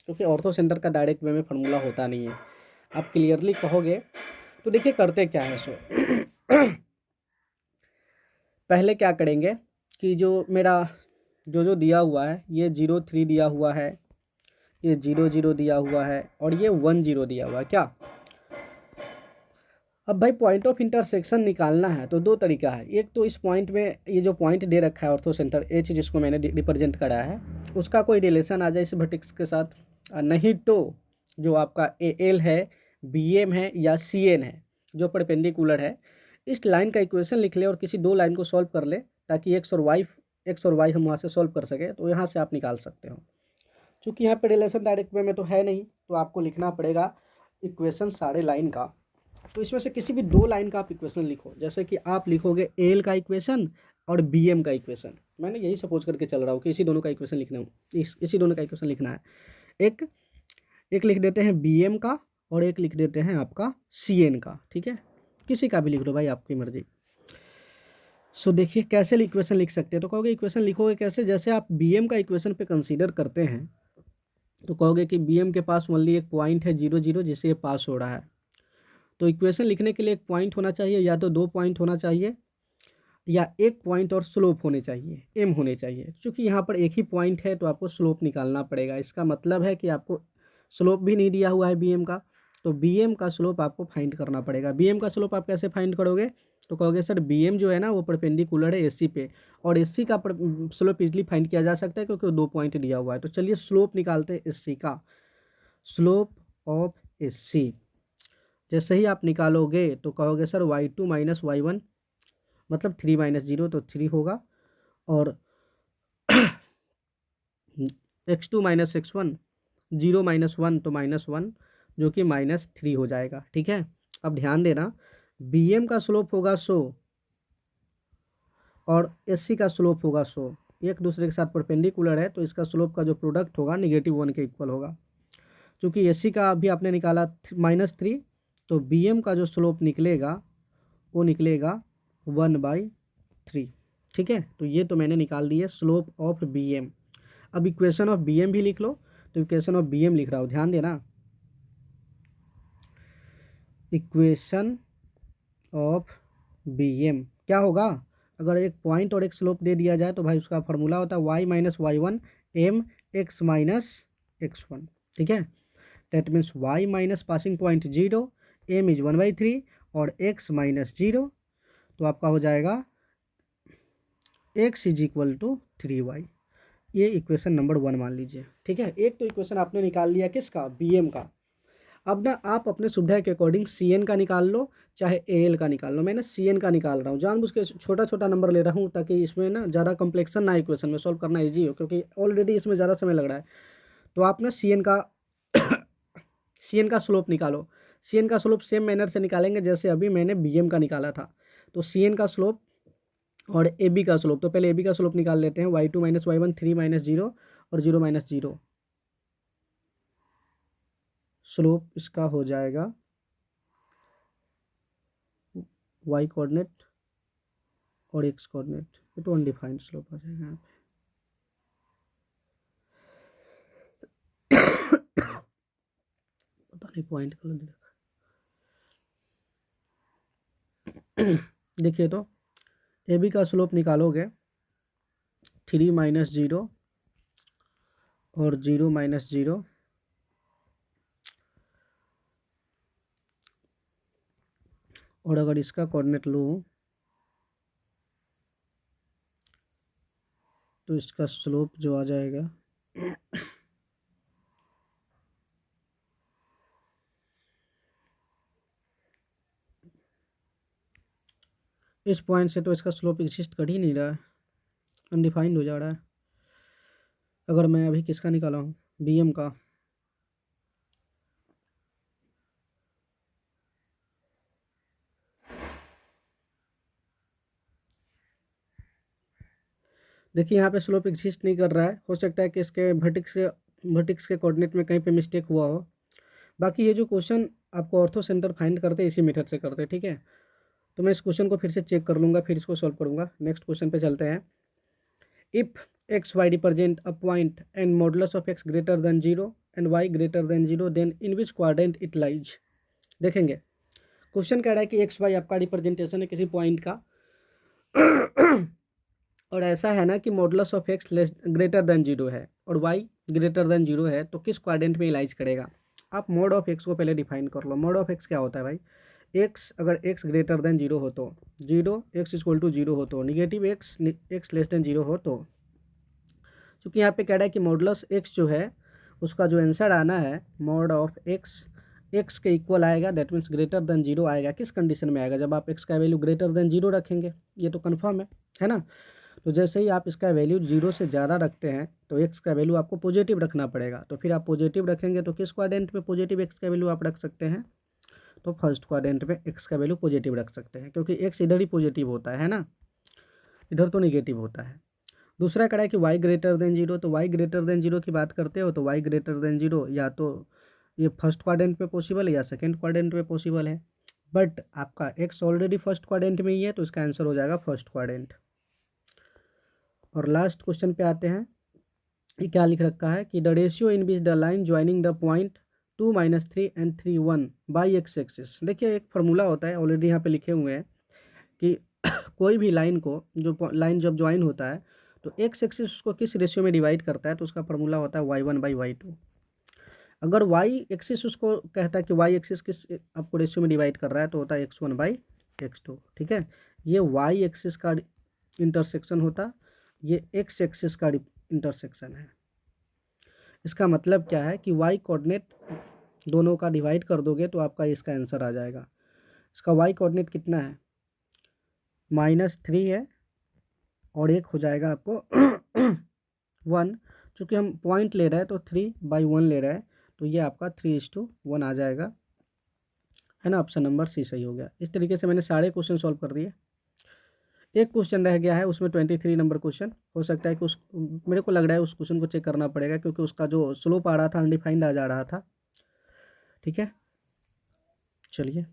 क्योंकि ऑर्थो सेंटर का डायरेक्ट वे में फार्मूला होता नहीं है। आप क्लियरली कहोगे तो देखिए करते क्या है। सो पहले क्या करेंगे कि जो मेरा जो दिया हुआ है, ये 0 3 दिया हुआ है, ये 0 0 दिया हुआ है, और ये 1 0 दिया हुआ है क्या। अब भाई पॉइंट ऑफ इंटरसेक्शन निकालना है तो दो तरीका है। एक तो इस पॉइंट में ये जो पॉइंट दे रखा है ऑर्थो सेंटर एच, जिसको मैंने रिप्रेजेंट कराया है, उसका कोई रिलेशन आ जाए इस वर्टेक्स के साथ, नहीं तो जो आपका ए एल है, बी एम है, या सी एन है जो परपेंडिकुलर है, इस लाइन का इक्वेशन लिख ले और किसी दो लाइन को सॉल्व कर ले, ताकि एक्स और वाई हम वहाँ से सॉल्व कर सके, तो यहाँ से आप निकाल सकते हो। चूँकि यहाँ पे रिलेशन डायरेक्ट वे में तो है नहीं, तो आपको लिखना पड़ेगा इक्वेशन सारे लाइन का। तो इसमें से किसी भी दो लाइन का आप इक्वेशन लिखो, जैसे कि आप लिखोगे एल का इक्वेशन और बी एम का इक्वेशन। मैंने यही सपोज करके चल रहा हूँ कि इसी दोनों का इक्वेशन लिखना है, इसी दोनों का इक्वेशन लिखना है। एक लिख देते हैं बी एम का और एक लिख देते हैं आपका सी एन का, ठीक है। किसी का भी लिख दो भाई, आपकी मर्जी। सो देखिए कैसे इक्वेशन लिख सकते हैं। तो कहोगे इक्वेशन लिखोगे कैसे, जैसे आप बी एम का इक्वेशन पे कंसीडर करते हैं तो कहोगे कि बी एम के पास ओनली एक पॉइंट है 0 0 जिससे ये पास हो रहा है। तो इक्वेशन लिखने के लिए एक पॉइंट होना चाहिए, या तो दो पॉइंट होना चाहिए, या एक पॉइंट और स्लोप होने चाहिए, एम होने चाहिए। क्योंकि यहाँ पर एक ही पॉइंट है तो आपको स्लोप निकालना पड़ेगा। इसका मतलब है कि आपको स्लोप भी नहीं दिया हुआ है बी एम का, तो बी एम का स्लोप आपको फाइंड करना पड़ेगा। बी एम का स्लोप आप कैसे फाइंड करोगे, तो कहोगे सर बी एम जो है ना वो परपेंडिकुलर है एस सी पे, और एस सी का स्लोप इजली फाइंड किया जा सकता है क्योंकि दो पॉइंट दिया हुआ है। तो चलिए स्लोप निकालते हैं एस सी का, स्लोप ऑफ एस सी। जैसे ही आप निकालोगे तो कहोगे सर y2 माइनस y1 मतलब 3 माइनस 0 तो 3 होगा, और x2 माइनस x1 0 माइनस 1 तो -1 जो कि -3 हो जाएगा, ठीक है। अब ध्यान देना, बी एम का स्लोप होगा 100 और एस सी का स्लोप होगा 100, एक दूसरे के साथ परपेंडिकुलर है, तो इसका स्लोप का जो प्रोडक्ट होगा -1 के इक्वल होगा। चूँकि एस सी का अभी आपने निकाला -3, तो बी एम का जो स्लोप निकलेगा वो निकलेगा 1/3, ठीक है। तो ये तो मैंने निकाल दी है स्लोप ऑफ बी एम। अब इक्वेशन ऑफ बी एम भी लिख लो, तो इक्वेशन ऑफ बी एम लिख रहा हूँ, ध्यान देना। इक्वेशन ऑफ बी एम क्या होगा, अगर एक पॉइंट और एक स्लोप दे दिया जाए तो भाई उसका फार्मूला होता है y minus y1 m x minus x1, ठीक है। That means y minus passing point 0, m is 1/3 और x माइनस 0, तो आपका हो जाएगा x is equal to 3y। ये इक्वेशन नंबर 1 मान लीजिए, ठीक है। एक तो इक्वेशन आपने निकाल लिया किसका, बी एम का। अब ना आप अपने सुविधा के अकॉर्डिंग सी एन का निकाल लो चाहे ए एल का निकाल लो। मैंने सी एन का निकाल रहा हूँ, जानबूझ के छोटा छोटा नंबर ले रहा हूँ ताकि इसमें ना ज़्यादा कॉम्प्लेक्सन ना इक्वेशन में सॉल्व करना ईजी हो, क्योंकि ऑलरेडी इसमें ज़्यादा समय लग रहा है। तो आप ना सी एन का सी एन का स्लोप निकालो। सी एन का स्लोप सेम मैनर से निकालेंगे जैसे अभी मैंने बी एम का निकाला था। तो सी एन का स्लोप और ए बी का स्लोप, तो पहले ए बी का स्लोप निकाल लेते हैं। y2 माइनस y1 3 माइनस 0 और 0 माइनस 0, स्लोप इसका हो जाएगा y कोऑर्डिनेट और x कोऑर्डिनेट, ये तो अनडिफाइंड स्लोप आ जाएगा यहाँ पे। पता नहीं पॉइंट कलर दे रखा है। देखिए तो ए बी का स्लोप निकालोगे 3 माइनस 0 और 0 माइनस 0, और अगर इसका कोऑर्डिनेट लूँ तो इसका स्लोप जो आ जाएगा इस पॉइंट से, तो इसका स्लोप एग्जिस्ट कर ही नहीं रहा है, अनडिफाइंड हो जा रहा है। अगर मैं अभी किसका निकाला हूँ, BM का, देखिए यहाँ पे स्लोप एग्जिस्ट नहीं कर रहा है। हो सकता है कि इसके वर्टेक्स के कोऑर्डिनेट में कहीं पे मिस्टेक हुआ हो। बाकी ये जो क्वेश्चन आपको ऑर्थो सेंटर फाइंड करते हैं इसी मेथड से करते हैं, ठीक है। तो मैं इस क्वेश्चन को फिर से चेक कर लूँगा, फिर इसको सॉल्व करूँगा। नेक्स्ट क्वेश्चन पे चलते हैं। If x y represent a point and modulus of x greater than 0 and y greater than 0, then in which quadrant it lies. देखेंगे क्वेश्चन कह रहा है कि एक्स वाई आपका रिप्रेजेंटेशन है किसी पॉइंट का और ऐसा है ना कि modulus of x less greater than 0 है और वाई ग्रेटर देन 0 है, तो किस क्वाड्रेंट में इलाइज करेगा। आप मोड ऑफ एक्स को पहले डिफाइन कर लो। मोड ऑफ एक्स क्या होता है भाई, एक्स अगर एक्स ग्रेटर देन 0 हो तो 0, एक्स इक्वल टू 0 हो तो negative x, x less than 0 हो तो। क्योंकि यहाँ पे कह रहा है कि मॉडुलस एक्स जो है उसका जो आंसर आना है मॉड ऑफ एक्स एक्स के इक्वल आएगा, दैट मीन्स ग्रेटर देन 0 आएगा। किस कंडीशन में आएगा, जब आप एक्स का वैल्यू ग्रेटर देन 0 रखेंगे, ये तो कन्फर्म है ना। तो जैसे ही आप इसका वैल्यू 0 से ज़्यादा रखते हैं तो एक्स का वैल्यू आपको पॉजिटिव रखना पड़ेगा। तो फिर आप पॉजिटिव रखेंगे तो किस क्वाड्रेंट में पॉजिटिव एक्स का वैल्यू आप रख सकते हैं, तो फर्स्ट क्वाड्रेंट में एक्स का वैल्यू पॉजिटिव रख सकते हैं, क्योंकि एक्स इधर ही पॉजिटिव होता है ना, इधर तो निगेटिव होता है। दूसरा कह रहा है कि वाई ग्रेटर देन 0, तो वाई ग्रेटर देन 0 की बात करते हो तो वाई ग्रेटर देन 0 या तो ये फर्स्ट क्वाड्रेंट में पॉसिबल है या सेकेंड क्वाड्रेंट में पॉसिबल है, बट आपका एक्स ऑलरेडी फर्स्ट क्वाड्रेंट में ही है, तो इसका आंसर हो जाएगा फर्स्ट क्वाड्रेंट। और लास्ट क्वेश्चन पे आते हैं। ये क्या लिख रखा है कि the ratio in beach the line joining the point 2 - 3 and 3 1 by x axis. देखिए एक फार्मूला होता है, ऑलरेडी यहाँ पे लिखे हुए हैं कि कोई भी लाइन को, जो लाइन जब ज्वाइन होता है तो एक्स एक्सिस उसको किस रेशियो में डिवाइड करता है, तो उसका फार्मूला होता है y1/y2। अगर y एक्सिस उसको कहता है कि y एक्सिस किस आपको रेशियो में डिवाइड कर रहा है, तो होता है x1/x2, ठीक है। ये y एक्सिस का इंटरसेक्शन होता, ये x एक्सिस का इंटरसेक्शन है। इसका मतलब क्या है कि y कोऑर्डिनेट दोनों का डिवाइड कर दोगे तो आपका इसका आंसर आ जाएगा। इसका y कोऑर्डिनेट कितना है, -3 है और एक हो जाएगा आपको 1। चूँकि हम पॉइंट ले रहे हैं तो 3/1 ले रहे हैं, तो ये आपका 3:1 आ जाएगा, है ना। ऑप्शन नंबर सी सही हो गया। इस तरीके से मैंने सारे क्वेश्चन सॉल्व कर दिए। एक क्वेश्चन रह गया है, उसमें 23 नंबर क्वेश्चन। हो सकता है कि उस, मेरे को लग रहा है उस क्वेश्चन को चेक करना पड़ेगा, क्योंकि उसका जो स्लोप आ रहा था अनडिफाइंड आ जा रहा था, ठीक है। चलिए।